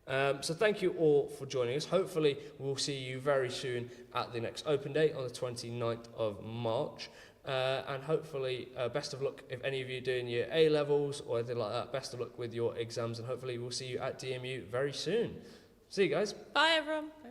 So thank you all for joining us. Hopefully we'll see you very soon at the next open day on the 29th of March. And hopefully best of luck if any of you are doing your A-levels or anything like that. Best of luck with your exams and hopefully we'll see you at DMU very soon. See you guys. Bye, everyone. Bye.